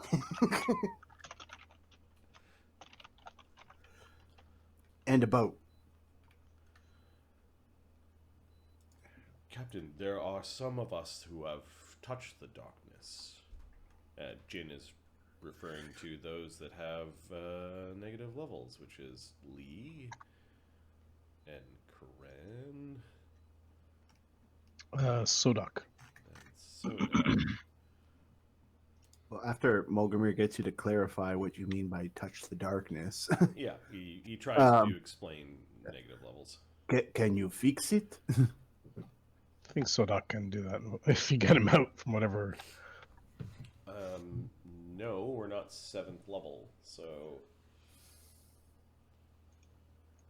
And a boat. Captain, there are some of us who have touched the darkness. Jin is referring to those that have negative levels, which is Lee and Karen Sodak. and Sodak. Well, after Molgromere gets you to clarify what you mean by touch the darkness, Yeah, he tries to explain negative levels. can you fix it? I think Sodak can do that if you get him out from whatever. No, we're not 7th level, so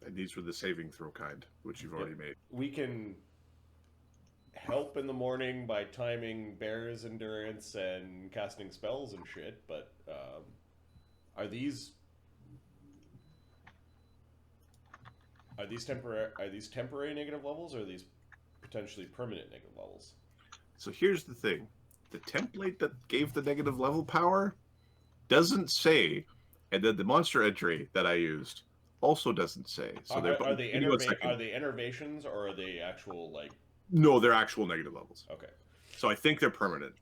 And these were the saving throw kind, which you've already made. we can help in the morning by timing Bear's endurance and casting spells and shit, but are these temporary negative levels, or are these potentially permanent negative levels? So here's the thing. The template that gave the negative level power doesn't say, and then the monster entry that I used also doesn't say. So Are they enervations, or are they actual, like... No, they're actual negative levels. Okay. So I think they're permanent.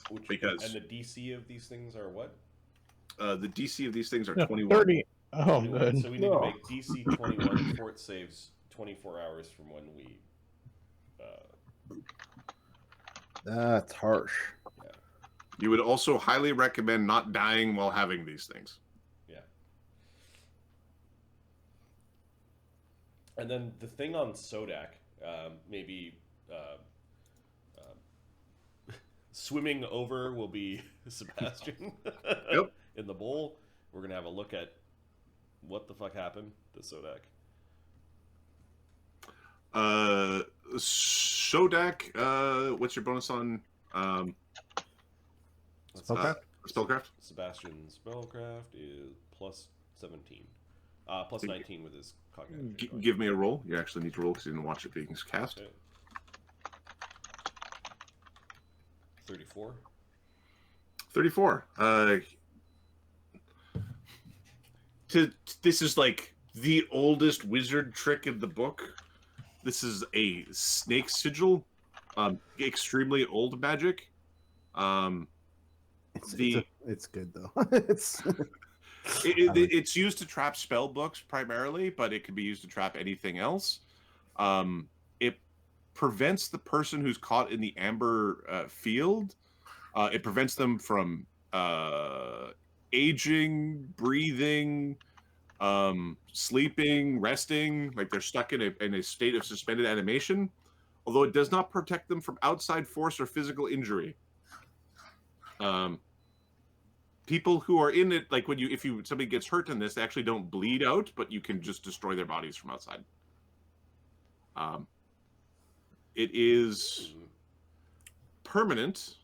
And Because the DC of these things are what? the DC of these things are Yeah, 21. 30. Oh, 21. good. So we need to make DC 21 fort saves 24 hours from when we... That's harsh. You would also highly recommend not dying while having these things. Yeah. And then the thing on Sodak, maybe swimming over will be Sebastian Yep. in the bowl. We're gonna have a look at what the fuck happened to Sodak. Sodak, what's your bonus on Spellcraft? spellcraft? Sebastian's spellcraft is plus 17. Plus 19 with his cognitive. Give me a roll. You actually need to roll because you didn't watch it being cast. Okay. 34. 34. This is like the oldest wizard trick in the book. This is a snake sigil. Extremely old magic. It's good though. It's used to trap spell books primarily, but it can be used to trap anything else. It prevents the person who's caught in the amber field. It prevents them from aging, breathing, sleeping, resting. Like they're stuck in a state of suspended animation. Although it does not protect them from outside force or physical injury. People who are in it, like if somebody gets hurt in this, they actually don't bleed out, but you can just destroy their bodies from outside. It is permanent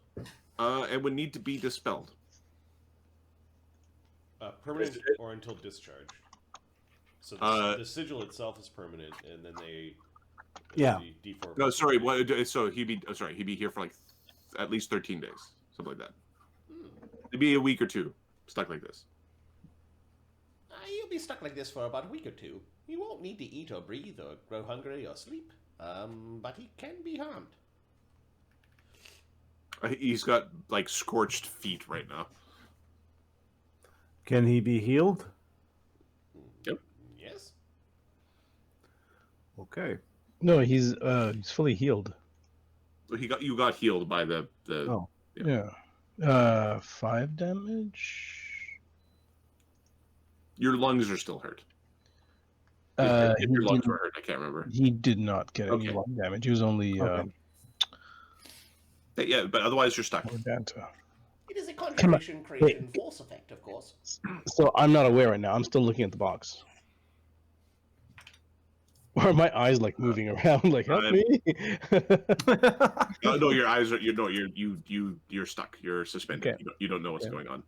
and would need to be dispelled. Permanent or until discharge. So the sigil itself is permanent, and then they D4. No, sorry. So he'd be here for like at least 13 days, something like that. It'd be a week or two stuck like this. You'll be stuck like this for about a week or two. You won't need to eat or breathe or grow hungry or sleep. But he can be harmed. He's got like scorched feet right now. Can he be healed? Yep. Yes. Okay. No, he's fully healed. You got healed by the. Oh. Yeah. 5 damage. Your lungs are still hurt. If your lungs were hurt, I can't remember. He did not get any Okay. lung damage. He was only Yeah, but otherwise you're stuck. Magenta. It is a conjuration, creation, force effect, of course. So I'm not aware right now. I'm still looking at the box. Or are my eyes like moving around? Like help me? No, your eyes are. You're stuck. You're suspended. Okay. You don't know what's going on.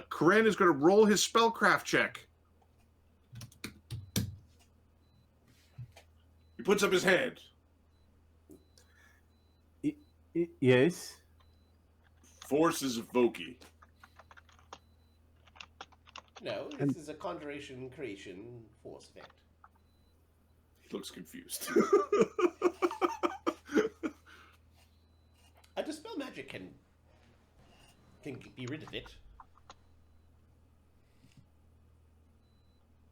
Coran is going to roll his spellcraft check. He puts up his hand. Yes. Force is Voki. No, this is a conjuration, creation, force effect. He looks confused. A dispel magic can be rid of it.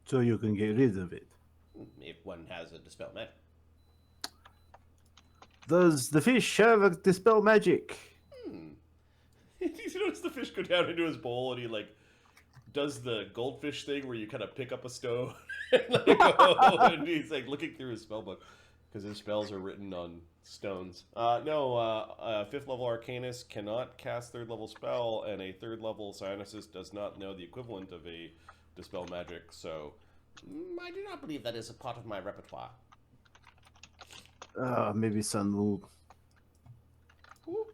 So you can get rid of it. If one has a dispel magic. Does the fish have a dispel magic? You notice the fish go down into his bowl, and he like does the goldfish thing where you kind of pick up a stone and let it go, and he's like looking through his spell book because his spells are written on stones. No, 5th level Arcanist cannot cast 3rd level spell, and a 3rd level Psionicist does not know the equivalent of a dispel magic. So I do not believe that is a part of my repertoire. Maybe Sunwoo. Ooh.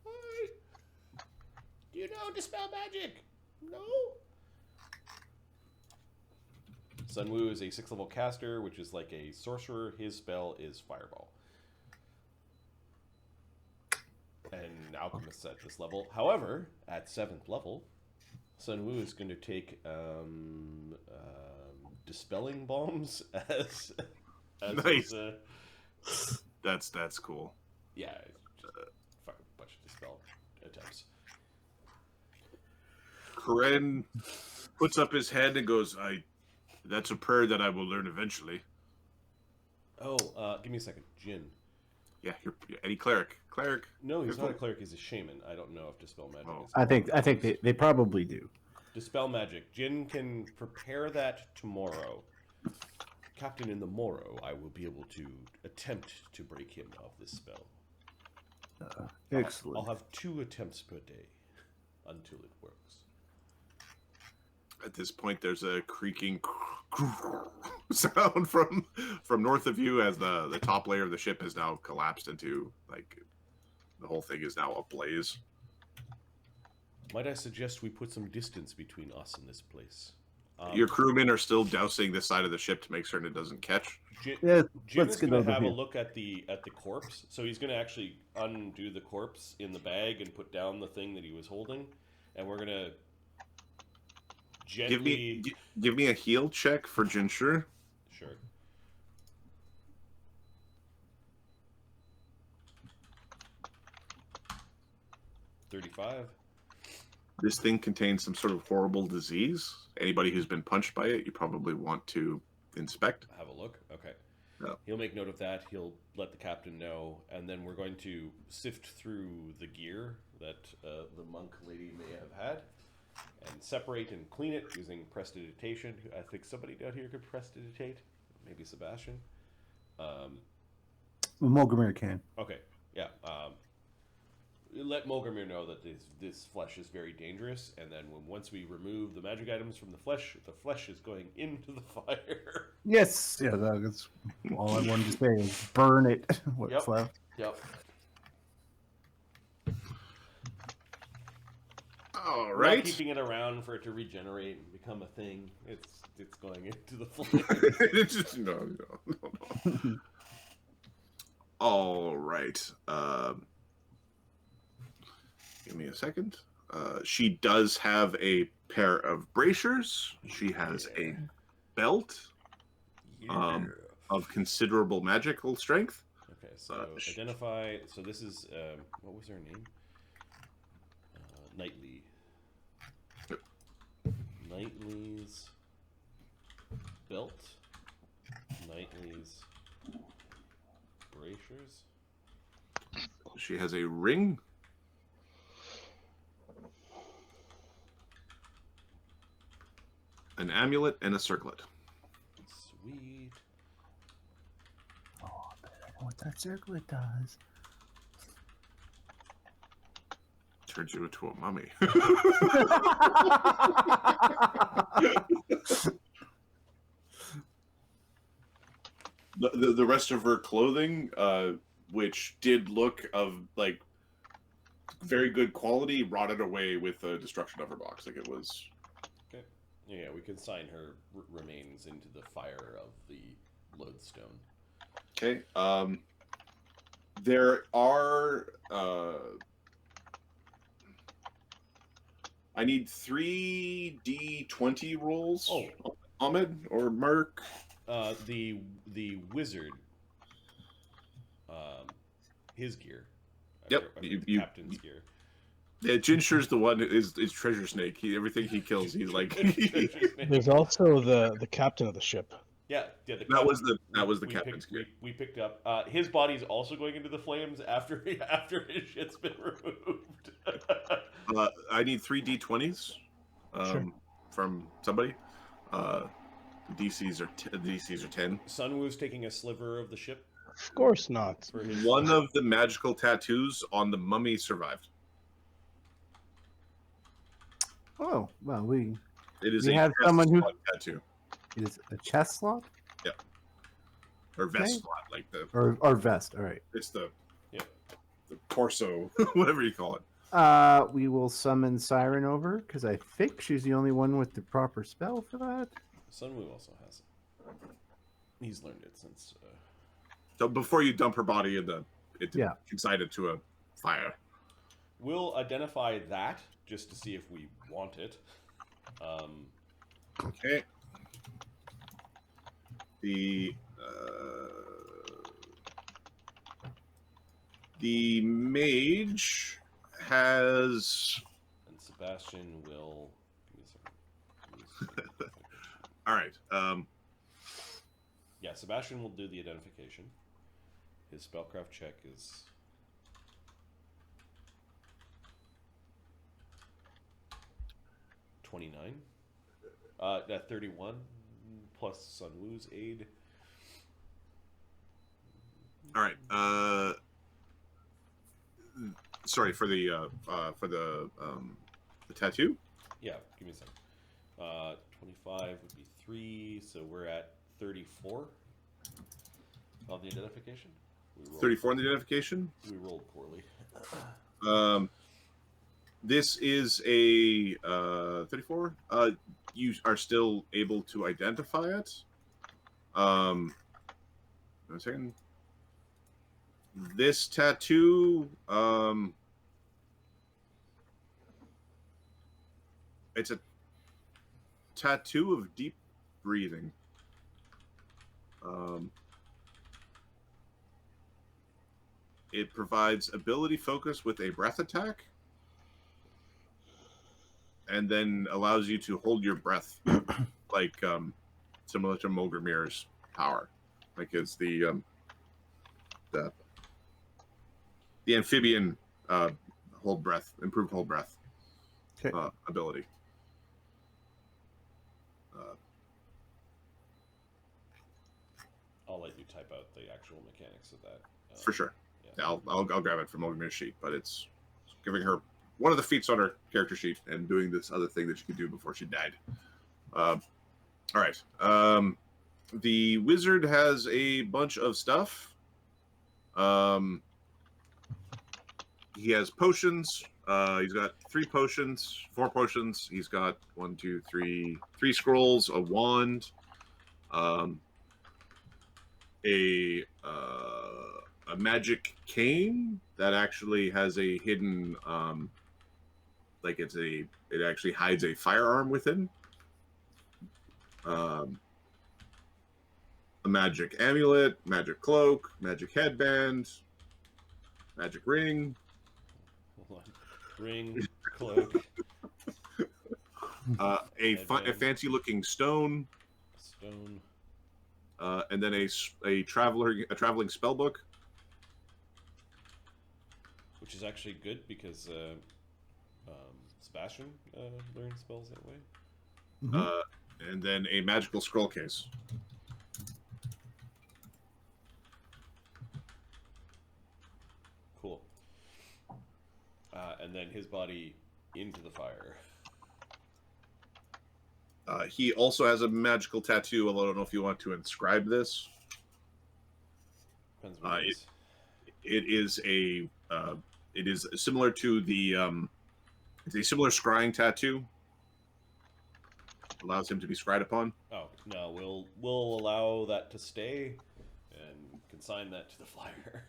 Hi. Do you know dispel magic? No. Sunwoo is a 6th level caster, which is like a sorcerer. His spell is Fireball. And Alchemist's at this level. However, at 7th level, Sunwoo is going to take Dispelling Bombs as Nice. his, That's cool. yeah, just a fucking bunch of Dispel attempts. Coran puts up his hand and goes, that's a prayer that I will learn eventually. Oh, give me a second. Jin. Yeah, you're any cleric. Cleric. No, he's not a cleric. He's a shaman. I don't know if Dispel Magic is. I think they probably do. Dispel Magic. Jin can prepare that tomorrow. Captain, in the morrow, I will be able to attempt to break him of this spell. Excellent. I'll have 2 attempts per day until it works. At this point, there's a creaking sound from north of you as the top layer of the ship has now collapsed into, like, the whole thing is now ablaze. Might I suggest we put some distance between us and this place? Your crewmen are still dousing this side of the ship to make certain it doesn't catch. Yeah, Jim let's is get going to over have a here. look at the corpse. So he's going to actually undo the corpse in the bag and put down the thing that he was holding, and we're going to gently Give me a heal check for Jinsher. Sure. $35. This thing contains some sort of horrible disease. Anybody who's been punched by it, you probably want to inspect. Have a look. Okay. Yeah. He'll make note of that. He'll let the captain know, and then we're going to sift through the gear that the monk lady may have had, and separate and clean it using prestidigitation. I think somebody down here could prestidigitate. Maybe Sebastian. Molgromere can. Okay. Yeah. Let Molgromere know that this flesh is very dangerous, and then once we remove the magic items from the flesh is going into the fire. Yes. Yeah, that's all I wanted to say is burn it. What's Yep. left? Yep. All We're not right. keeping it around for it to regenerate and become a thing. It's going into the flame. It's just, no. All right. Give me a second. She does have a pair of bracers. She has a belt of considerable magical strength. Okay, so identify. So this is what was her name? Knightley. Yep. Knightley's belt. Knightley's bracers. She has a ring. An amulet and a circlet. Sweet. Oh, I bet I know what that circlet does. Turns you into a mummy. The rest of her clothing, which did look of like very good quality, rotted away with the destruction of her box. Like it was. Okay. Yeah, we can sign her remains into the fire of the Loadstone. Okay. There are. I need 3d20 rolls. Oh. Ahmed or Mark. The wizard. His gear. Yep, The you- captain's gear. Yeah, Jinsher's the one is Treasure Snake. Everything he kills, he's like. There's also the captain of the ship. Yeah. That was the captain's gear. We picked up. His body's also going into the flames after his shit's been removed. I need 3d20s Sure. from somebody. DCs are 10. Sunwoo's taking a sliver of the ship Of course not. for his. One of the magical tattoos on the mummy survived. Oh, well, we It is We a have chest someone who- slot tattoo it is a chest slot or vest Okay. slot, like or vest. All right. it's the Yeah. the torso, whatever you call it. We will summon Siren over because I think she's the only one with the proper spell for that. Sunwoo also has it. He's learned it since. So before you dump her body into Yeah. inside it to a fire. We'll identify that just to see if we want it. Okay. The mage has. And Sebastian will. Give me a second. All right. Yeah, Sebastian will do the identification. His spellcraft check is 29. 31 plus Sunwoo's aid All right. Sorry for the tattoo. Yeah, give me a second. 25 would be 3, so we're at 34 on the identification. 34 on the identification. We rolled poorly. This is a 34. You are still able to identify it. 1 second. This tattoo, it's a tattoo of deep breathing. It provides ability focus with a breath attack, and then allows you to hold your breath, like similar to Molgromere's power, like it's the amphibian hold breath, improved hold breath ability. I'll let you type out the actual mechanics of that. For sure. Yeah. I'll grab it from Molgromere's sheet, but it's giving her one of the feats on her character sheet and doing this other thing that she could do before she died. All right. The wizard has a bunch of stuff. He has potions. He's got 4 potions. He's got 3 scrolls, a wand, a magic cane that actually has a hidden, it actually hides a firearm within. A magic amulet, magic cloak, magic headband, magic ring. Hold on. Ring, cloak. A fancy-looking stone. Stone. And then a traveling spell book. Which is actually good because Sebastian learned spells that way. And then a magical scroll case. Cool. And then his body into the fire. He also has a magical tattoo, although I don't know if you want to inscribe this. Depends what it is. It is similar to the it's a similar scrying tattoo. Allows him to be scryed upon. Oh no, we'll allow that to stay and consign that to the flyer.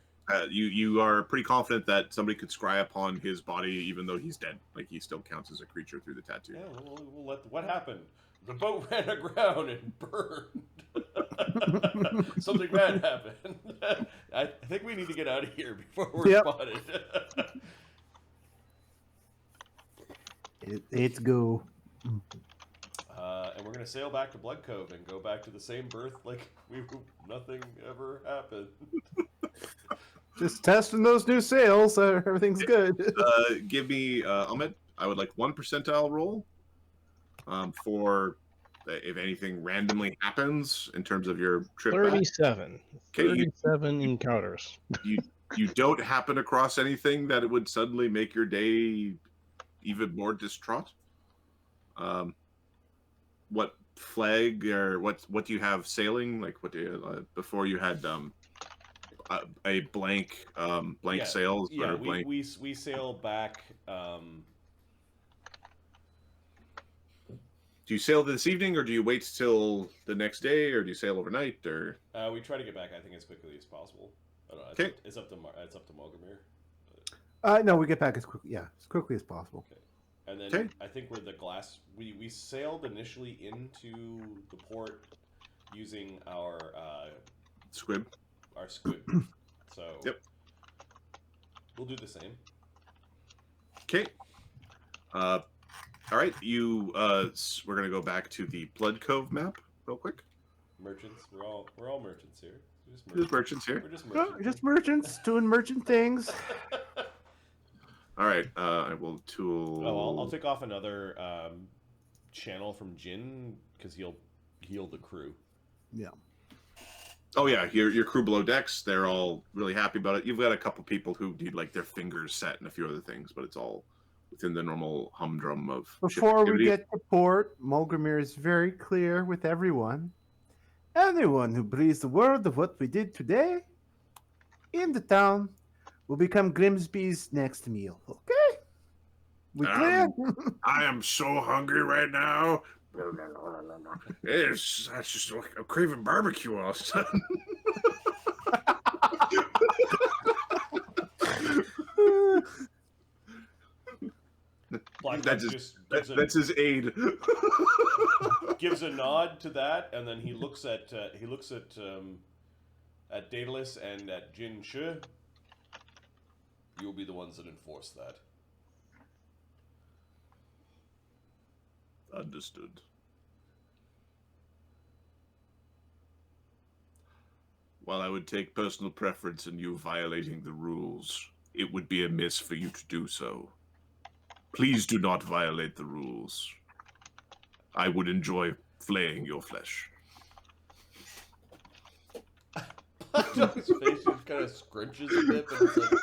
You are pretty confident that somebody could scry upon his body even though he's dead. Like he still counts as a creature through the tattoo. Yeah, we'll let. What happened? The boat ran aground and burned. Something bad happened. I think we need to get out of here before we're spotted. It's go. And we're gonna sail back to Bloodcove and go back to the same berth like nothing ever happened. Just testing those new sails. Everything's good. Give me Ahmed. I would like 1 percentile roll for if anything randomly happens in terms of your trip. 37. Back. Okay, 37 encounters. You don't happen across anything that it would suddenly make your day even more distraught. What flag or what do you have sailing? Like what do you, before you had a blank sails? Yeah, or blank... we sail back. Do you sail this evening, or do you wait till the next day, or do you sail overnight, or? We try to get back, I think, as quickly as possible. I don't know. Okay. It's up to Molgromere. No, we get back as quickly as possible. Okay. And then I think we're the glass. We sailed initially into the port using our squib. Our squib. So we'll do the same. Okay. All right. We're gonna go back to the Bloodcove map real quick. Merchants. We're all merchants here. Just merchants here. We're just merchants. Just merchants doing merchant things. All right, I will tool. Oh, I'll take off another channel from Jin because he'll heal the crew. Yeah. Oh yeah, your crew below decks, they're all really happy about it. You've got a couple people who need like their fingers set and a few other things, but it's all within the normal humdrum of ship Before we activity. get to port, Molgromere is very clear with everyone. Anyone who breathes the word of what we did today in the town will become Grimsby's next meal. Okay? We clear? I am so hungry right now. That's just I'm craving barbecue all of a sudden. Black That's Duck his, just gives that's his aid. gives a nod to that, and then he looks at Daedalus and at Jin Shi. You'll be the ones that enforce that. Understood. While I would take personal preference in you violating the rules, it would be amiss for you to do so. Please do not violate the rules. I would enjoy flaying your flesh. Black Duck's face just kind of scrunches a bit, but it's like,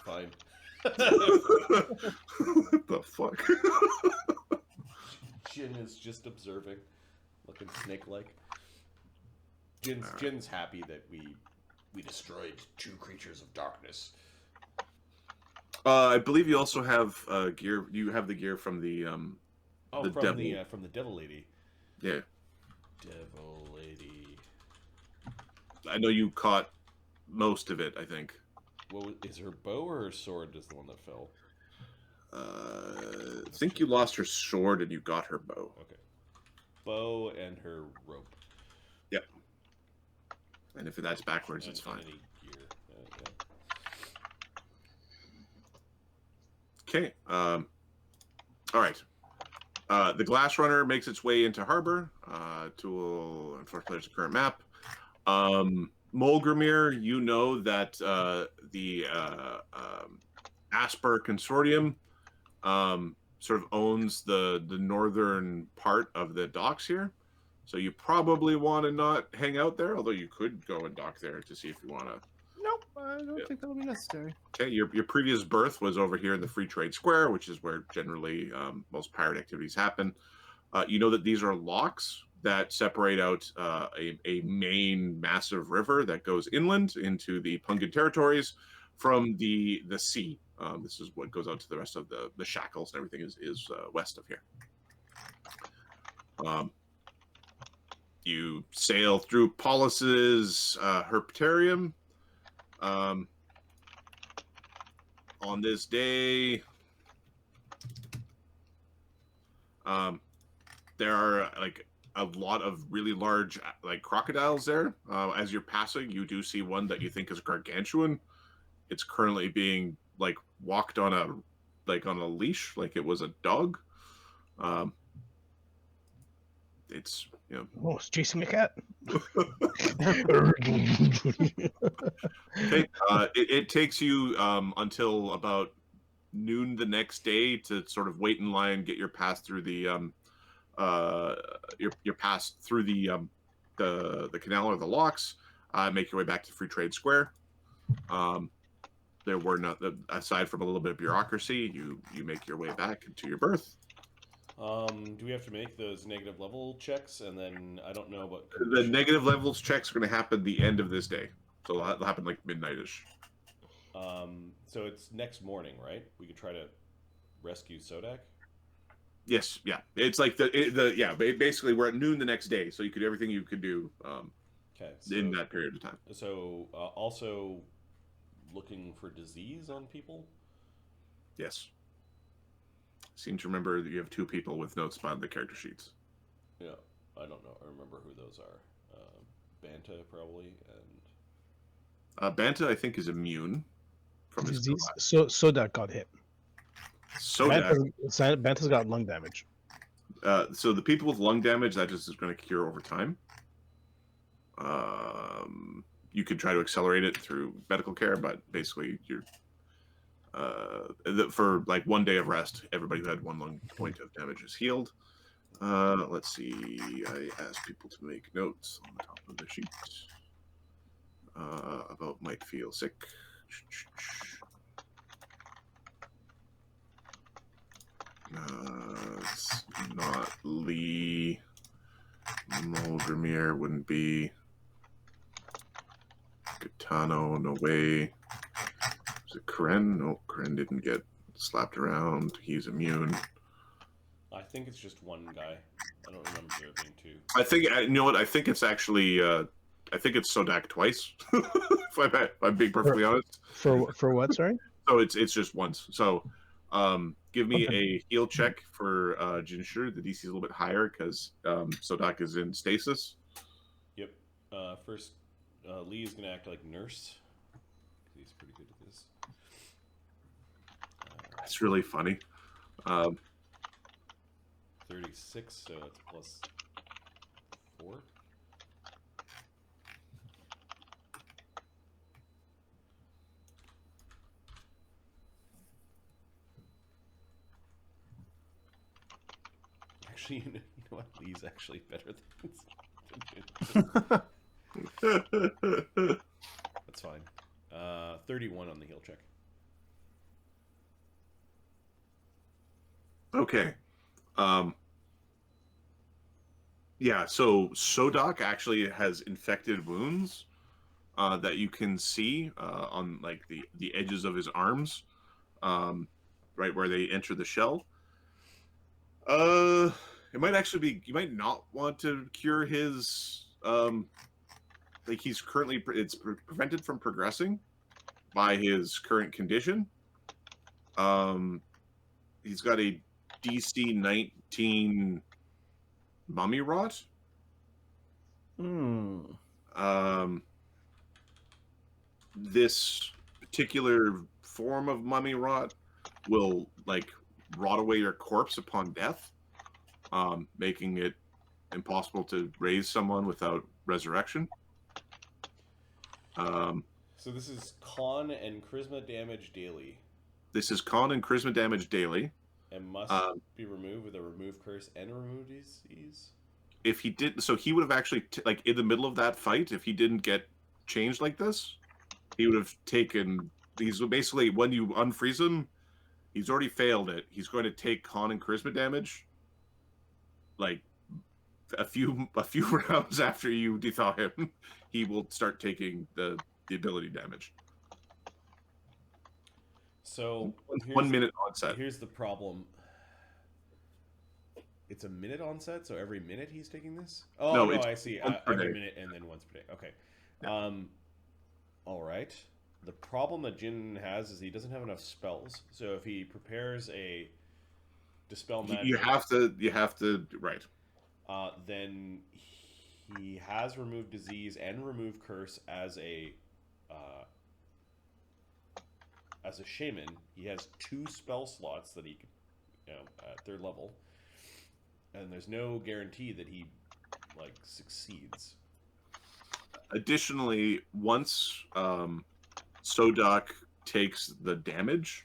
fine. What the fuck? Jin is just observing, looking snake-like. Jin's happy that we destroyed 2 creatures of darkness. I believe you also have gear. You have the gear from the devil. From the devil lady. Yeah, Devil lady. I know you caught most of it. I think. Is her bow or her sword is the one that fell? I think you lost her sword and you got her bow. Okay. Bow and her rope. Yep. And if that's backwards, it's fine. Any gear. Okay. All right. The Glass Runner makes its way into harbor. Tool, unfortunately, there's a current map. Molgromere, you know that the Asper Consortium sort of owns the northern part of the docks here. So you probably want to not hang out there, although you could go and dock there to see if you want to. Nope, I don't think that'll be necessary. Okay, your previous berth was over here in the Free Trade Square, which is where generally most pirate activities happen. You know that these are locks that separate out a main massive river that goes inland into the Pungan territories from the sea. This is what goes out to the rest of the shackles and everything is west of here. You sail through Paulus's herpetarium. On this day, there are like a lot of really large like crocodiles there. As you're passing, you do see one that you think is gargantuan. It's currently being like walked on a leash, like it was a dog. It's Oh, it's chasing a cat. Okay. It takes you until about noon the next day to sort of wait in line, get your pass through the your pass through the canal or the locks, make your way back to Free Trade Square. There were not, aside from a little bit of bureaucracy, you make your way back into your berth. Do we have to make those negative level checks? And then I don't know what The negative levels checks are going to happen the end of this day, so they'll happen like midnight-ish. So it's next morning, right? We could try to rescue Sodak. Yes, yeah. It's like basically we're at noon the next day, so you could everything you could do Okay. in that period of time. So also looking for disease on people. Yes. Seem to remember that you have 2 people with notes on the character sheets. Yeah, I don't know. I remember who those are. Banta probably, and Banta I think is immune from his Disease. So Sodak got hit. Sodak. Banta's got lung damage. So the people with lung damage, that just is going to cure over time. You could try to accelerate it through medical care, but basically you're for like 1 day of rest, everybody who had 1 lung point of damage is healed. Let's see. I asked people to make notes on the top of the sheet. about might feel sick. It's not Lee. Molgromere wouldn't be. Gitano, no way. Is it Karen? No, Karen didn't get slapped around. He's immune. I think it's just one guy. I don't remember there being two. I think, you know what? I think it's actually, I think it's Sodak twice. if I'm being perfectly honest. For what? Sorry. So it's just once. So, give me Okay. a heal check for Jinshur. The DC is a little bit higher because Sodak is in stasis. Yep. First, Lee is going to act like nurse. He's pretty good at this. That's really funny. 36, so it's plus 4. Actually, you know what? Lee's actually better than That's fine. 31 on the heal check. Okay. Yeah, so Sodak actually has infected wounds that you can see on like the edges of his arms, right where they enter the shell. It might actually be, you might not want to cure his like he's currently it's prevented from progressing by his current condition. He's got a DC 19 mummy rot. This particular form of mummy rot will like rot away your corpse upon death, making it impossible to raise someone without resurrection. So this is con and charisma damage daily, This is con and charisma damage daily. and must be removed with a remove curse and a remove disease. If he did, so he would have actually like in the middle of that fight, if he didn't get changed like this, he would have taken. He's basically when you unfreeze him, he's already failed it. He's going to take con and charisma damage, like a few rounds after you thaw him. He will start taking the ability damage. So 1 minute onset. Here's the problem. It's a minute onset, so every minute he's taking this? Oh, No, no, it's I see. once per Every day. minute and then once per day. Okay. Yeah. All right. The problem that Jin has is he doesn't have enough spells. So if he prepares a Dispel Magic... You have to, right. then he has Remove Disease and Remove Curse as a shaman. He has 2 spell slots that he can, at 3rd level. And there's no guarantee that he, like, succeeds. Additionally, once Sodak takes the damage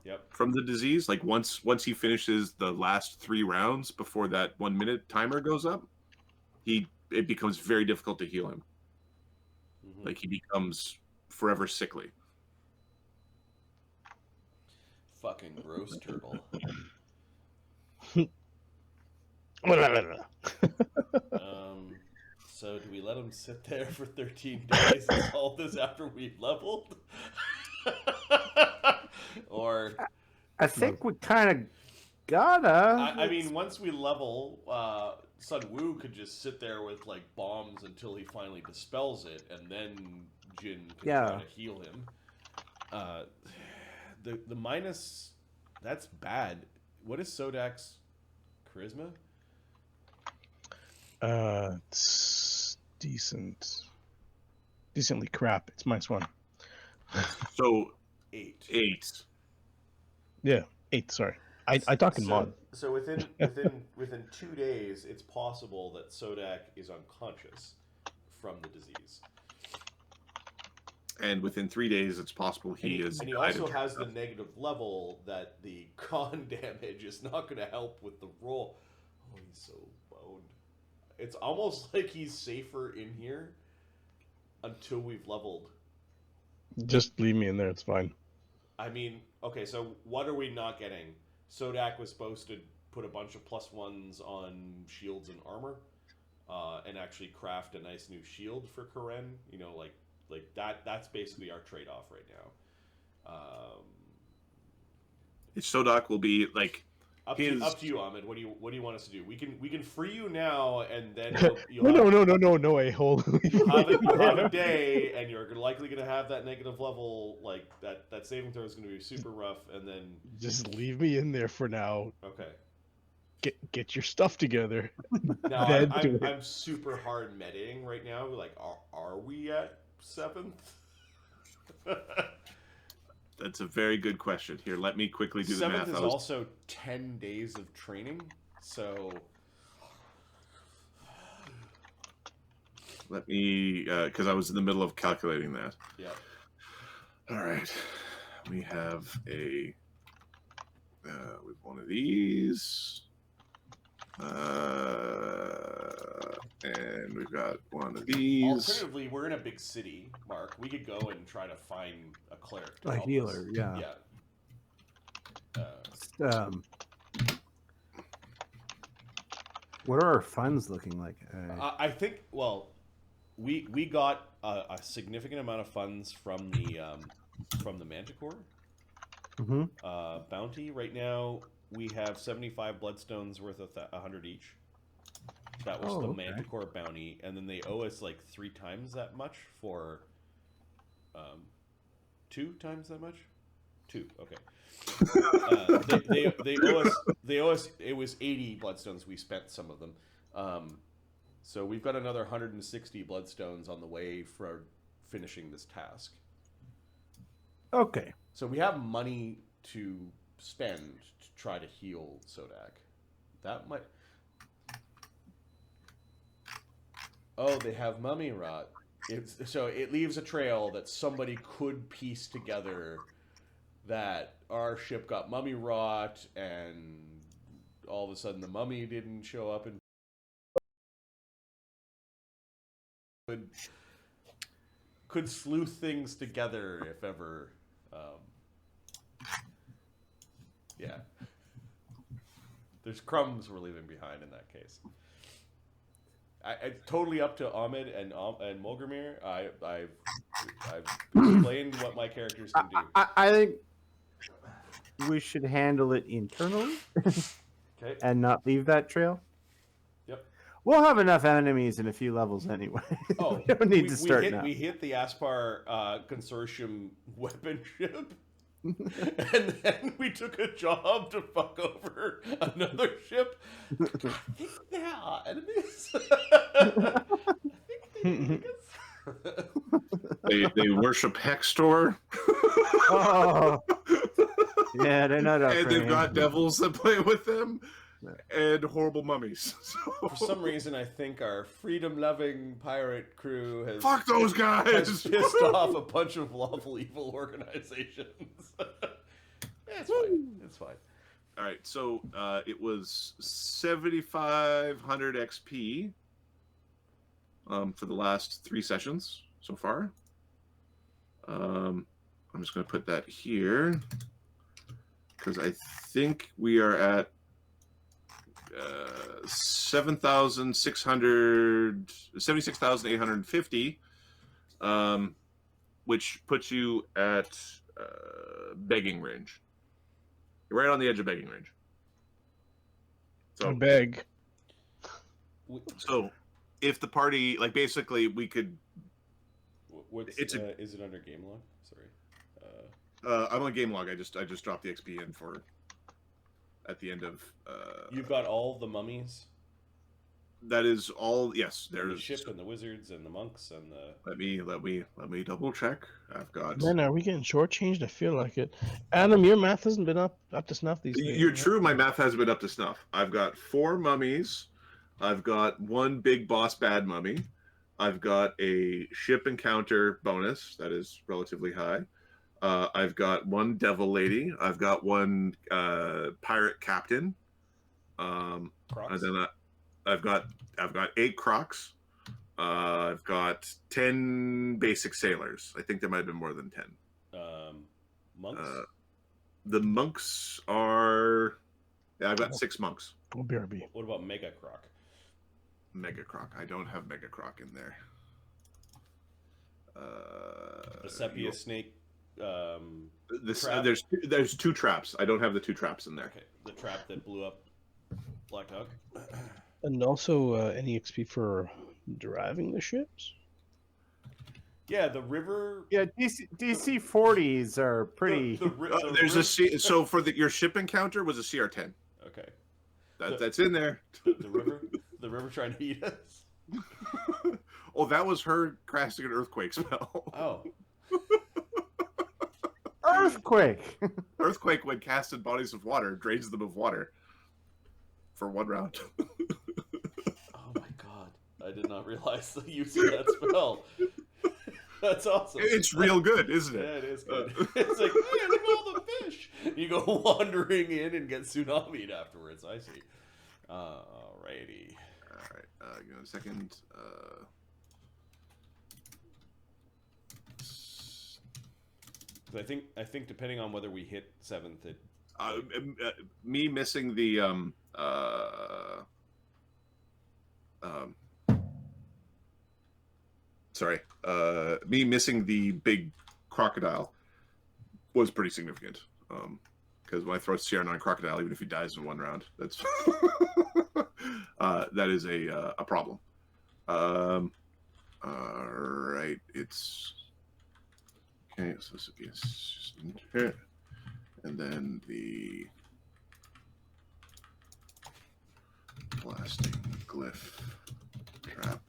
Yep. from the disease, like once he finishes the last 3 rounds before that 1 minute timer goes up, it becomes very difficult to heal him. Mm-hmm. Like he becomes forever sickly. Fucking gross turtle. So do we let him sit there for 13 days and solve this after we've leveled? Or I think we kind of gotta. I mean, once we level, Sun Wu could just sit there with like bombs until he finally dispels it, and then Jin can try to heal him. The minus, that's bad. What is Sodak's charisma? It's decently crap. It's -1. So 8. 8. Yeah, 8. Sorry, I talk in mod. So within 2 days, it's possible that Sodak is unconscious from the disease. And within 3 days, it's possible he is. And he also has the negative level that the con damage is not going to help with the roll. Oh, he's so boned. It's almost like he's safer in here until we've leveled. Just leave me in there. It's fine. I mean, okay, so what are we not getting? Sodak was supposed to put a bunch of +1s on shields and armor, and actually craft a nice new shield for Karen. You know, like that. That's basically our trade-off right now. Sodak will be like Up to you, Ahmed. What do you want us to do? We can free you now, and then you'll No, a-hole. you'll have a day, and you're likely going to have that negative level. Like that saving throw is going to be super rough, and then Just leave me in there for now. okay. Get your stuff together. Now Then do it. I'm super hard meting right now. Like, are we at 7th? That's a very good question. Here, let me quickly do the 7th math. is also 10 days of training, so let me, because I was in the middle of calculating that. yeah. All right, we have a, with one of these, and we've got one of these. Alternatively, we're in a big city, Mark. We could go and try to find a cleric to A help healer, us. yeah. What are our funds looking like? I think. Well, we got a significant amount of funds from the Manticore bounty. Right now, we have 75 bloodstones worth of 100 each. That was the Manticore bounty, and then they owe us like 3 times that much for 2 times that much. 2, okay. They owe us. It was 80 bloodstones. We spent some of them, so we've got another 160 bloodstones on the way for finishing this task. Okay. So we have money to spend to try to heal Sodak. That might. Oh, they have mummy rot. So it leaves a trail that somebody could piece together that our ship got mummy rot, and all of a sudden the mummy didn't show up, and could sleuth things together if ever. Yeah. There's crumbs we're leaving behind in that case. It's totally up to Ahmed and Molgromere. I've explained what my characters can do. I think we should handle it internally Okay. and not leave that trail. Yep. We'll have enough enemies in a few levels anyway. Oh, we don't need to start now. We hit the Aspar consortium weapon ship. And then we took a job to fuck over another ship. I think there are enemies. I think They worship Hextor. Oh, yeah, they're not up And for they've got anything. devils that play with them, and horrible mummies. For some reason, I think our freedom-loving pirate crew has Fuck those guys! has pissed off a bunch of lawful evil organizations. It's fine. It's fine. All right, so it was 7,500 XP for the last 3 sessions so far. I'm just going to put that here because I think we are at 76,850, which puts you at begging range. You're right on the edge of begging range. I beg. So if the party, like, basically we could. What's It's is it under game log? Sorry. I'm on game log. I just dropped the XP in for at the end of. You've got all the mummies. That is all. Yes, The there's. ship and the wizards and the monks and the. Let me double check. I've got. Man, are we getting shortchanged? I feel like it. Adam, your math hasn't been up to snuff these days. You're true. My math hasn't been up to snuff. I've got 4 mummies. I've got 1 big boss bad mummy. I've got a ship encounter bonus that is relatively high. I've got 1 devil lady. I've got 1 pirate captain. And then I've got 8 crocs. I've got 10 basic sailors. I think there might have been more than 10. Monks. The monks are. Yeah, I've got 6 monks. Oh, BRB. What about Mega Croc? Mega Croc. I don't have Mega Croc in there. The sepia snake. Trap? There's 2 traps. I don't have the 2 traps in there. Okay, the trap that blew up Black Dog. And also any XP for driving the ships? Yeah, the river. Yeah, DC 40s are pretty. There's a C. So for your ship encounter was a CR10. Okay. That's in there. The river trying to eat us. Oh, that was her casting an earthquake spell. Oh. Earthquake! Earthquake, when cast in bodies of water, drains them of water for 1 round. Oh my god! I did not realize the use of that spell. That's awesome. It's real good, isn't it? Yeah, it is good. It's like, hey, look at all the fish. You go wandering in and get tsunami'd afterwards. I see. Alrighty. All right. Give me a second. I think depending on whether we hit 7th, it. Me missing the sorry. Me missing the big crocodile was pretty significant. Because when I throw CR9 crocodile, even if he dies in 1 round, that's that is a problem. All right, it's okay. So this is just in here, and then the blasting glyph trap.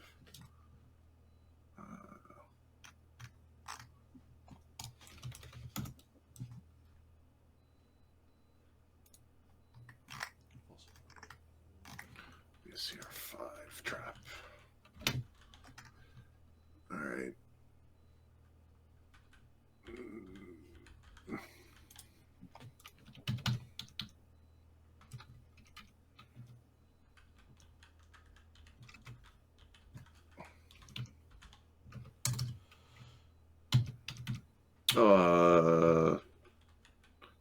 CR5 trap. All right.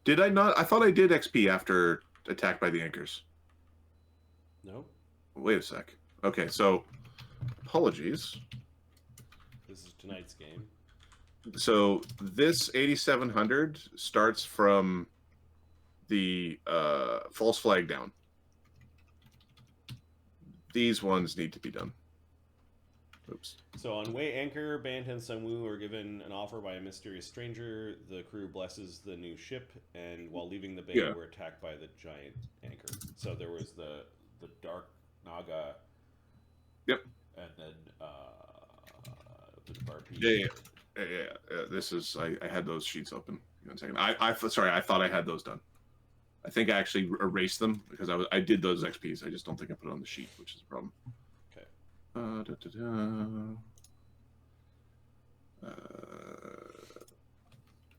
Did I not? I thought I did XP after attacked by the anchors. No. Wait a sec. Okay, so apologies. This is tonight's game. So this 8700 starts from the false flag down. These ones need to be done. Oops. So on way anchor, Bant and Sunwoo are given an offer by a mysterious stranger. The crew blesses the new ship, and while leaving the bay, we're attacked by the giant anchor. So there was the Dark Naga. Yep. And then the RP. Yeah. This is I had those sheets open. Give me 1 second. Sorry, I thought I had those done. I think I actually erased them because I did those XPs. I just don't think I put it on the sheet, which is a problem. Okay.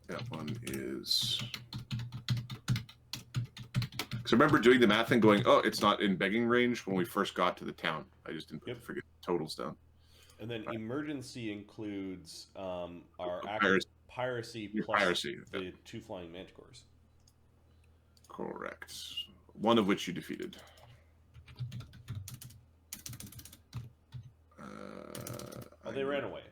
That one is. Because I remember doing the math and going, oh, it's not in begging range when we first got to the town. I just didn't forget the totals down. And then emergency includes our active piracy plus the 2 flying manticores. Correct. One of which you defeated. They ran away.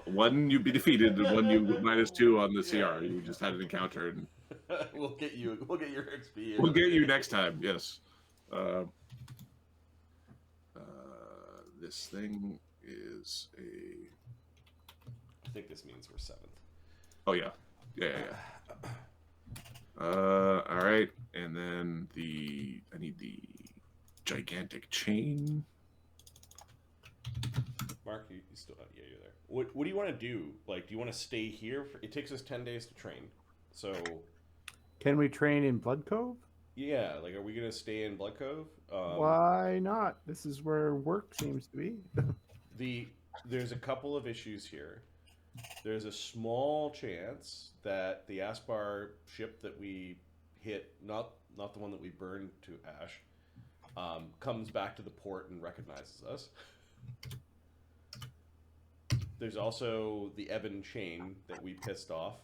One you be defeated, and one you -2 on the CR. You just had an encounter, and We'll get your XP. we'll get you next time. Yes. This thing is a. I think this means we're 7th. Oh yeah. All right, and then I need the gigantic chain. Mark, you still you're there. What do you want to do? Like, do you want to stay here? It takes us 10 days to train. So, Can we train in Bloodcove? yeah, like, are we gonna stay in Bloodcove? Why not? This is where work seems to be. There's a couple of issues here. There's a small chance that the Aspar ship that we hit, not the one that we burned to ash, comes back to the port and recognizes us. There's also the Ebon Chain that we pissed off.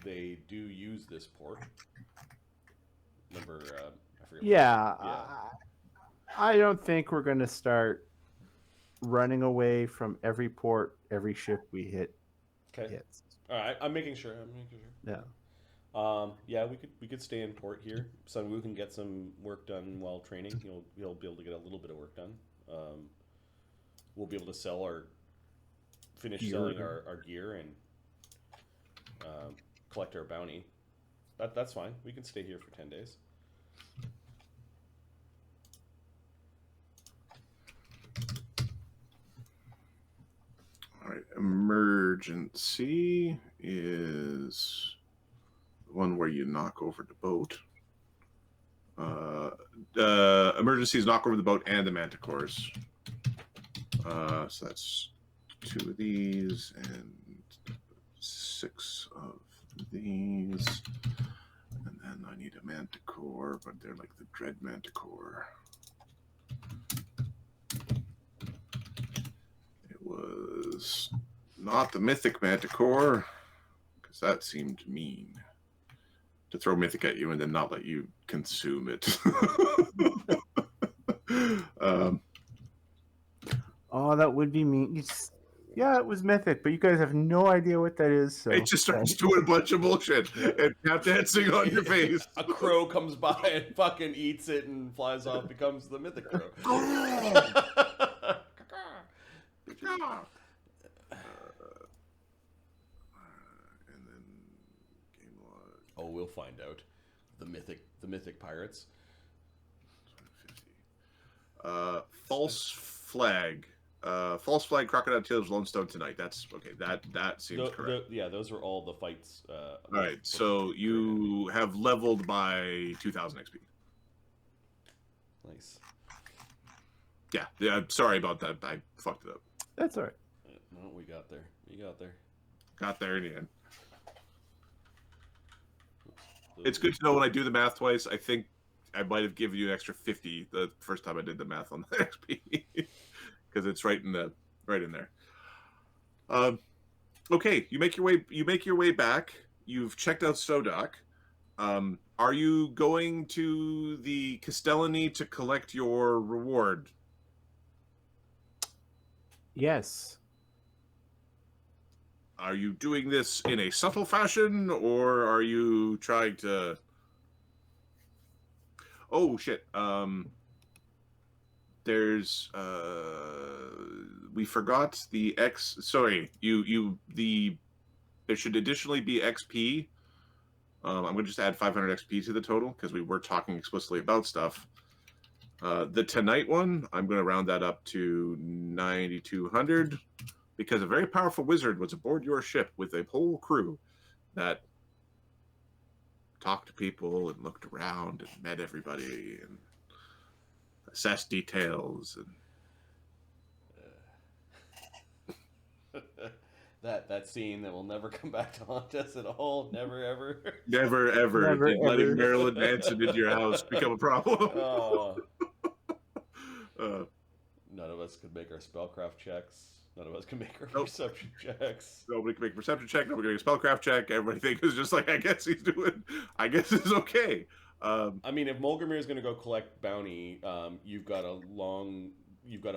They do use this port. Remember, I forget. Yeah, Yeah. I don't think we're going to start running away from every port, every ship we hit. Okay. Hits. All right. I'm making sure. Yeah. Yeah, we could stay in port here. Sun Wu can get some work done while training. He'll be able to get a little bit of work done. We'll be able to finish selling our gear and collect our bounty. That's fine. We can stay here for 10 days. All right, emergency is the one where you knock over the boat. Emergency is knock over the boat and the manticores. So that's 2 of these and 6 of these. And then I need a manticore, but they're like the dread manticore. It was not the mythic manticore, because that seemed mean. To throw mythic at you and then not let you consume it. Oh, that would be mean. Yeah, it was mythic, but you guys have no idea what that is. So It just starts doing a bunch of bullshit and tap dancing on your face. A crow comes by and fucking eats it and flies off, becomes the mythic crow. And then game log. Oh, we'll find out. The mythic pirates. 50. False flag. False flag, crocodile tails, Loadstone tonight. That's okay. That seems correct. Yeah, those are all the fights. All right, so you have leveled by 2,000 XP. Nice. Yeah. Sorry about that. I fucked it up. that's all right. No, we got there. Got there in the end. It's good to know when I do the math twice. I think I might have given you an extra 50 the first time I did the math on the XP, because it's right in there. Okay, you make your way back. You've checked out Sodak. Are you going to the Castellani to collect your reward? Yes. Are you doing this in a subtle fashion, or are you trying to... Oh, shit. There's... we forgot the X... Sorry. There should additionally be XP. I'm going to just add 500 XP to the total, because we were talking explicitly about stuff. The Tonight one, I'm going to round that up to 9,200. Because a very powerful wizard was aboard your ship with a whole crew that talked to people and looked around and met everybody and assessed details. And that scene that will never come back to haunt us at all. Never ever. never ever Never, did letting ever. Marilyn Manson into your house become a problem. Oh, Uh, none of us could make our spellcraft checks. None of us can make our Nope. perception checks. Nobody can make a perception check. Nobody can make a spellcraft check. Everybody is just like, I guess it's okay. I mean, if Molgromere is going to go collect bounty, you've got a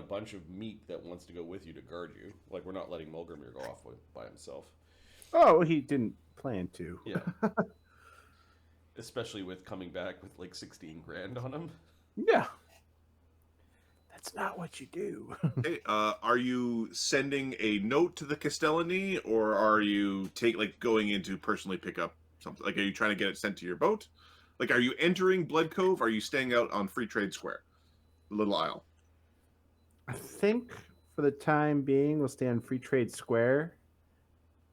bunch of meat that wants to go with you to guard you. Like, we're not letting Molgromere go off by himself. Oh, he didn't plan to. Yeah. Especially with coming back with like 16 grand on him. Yeah. That's not what you do. Hey, are you sending a note to the Castellani, or are you going in to personally pick up something? Like, are you trying to get it sent to your boat? Like, are you entering Bloodcove? Or are you staying out on Free Trade Square, the little isle? I think for the time being, we'll stay on Free Trade Square.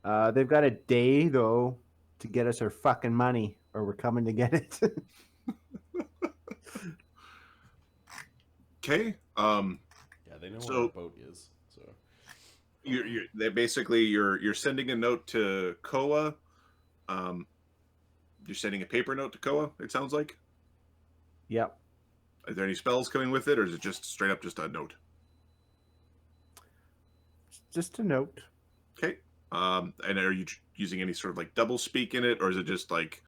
They've got a day, though, to get us our fucking money, or we're coming to get it. Okay. Yeah, they know where our boat is. So you're sending a note to Koa. You're sending a paper note to Koa. It sounds like. Yep. Are there any spells coming with it, or is it just straight up just a note? Just a note. Okay. And are you using any sort of like double speak in it, or is it just like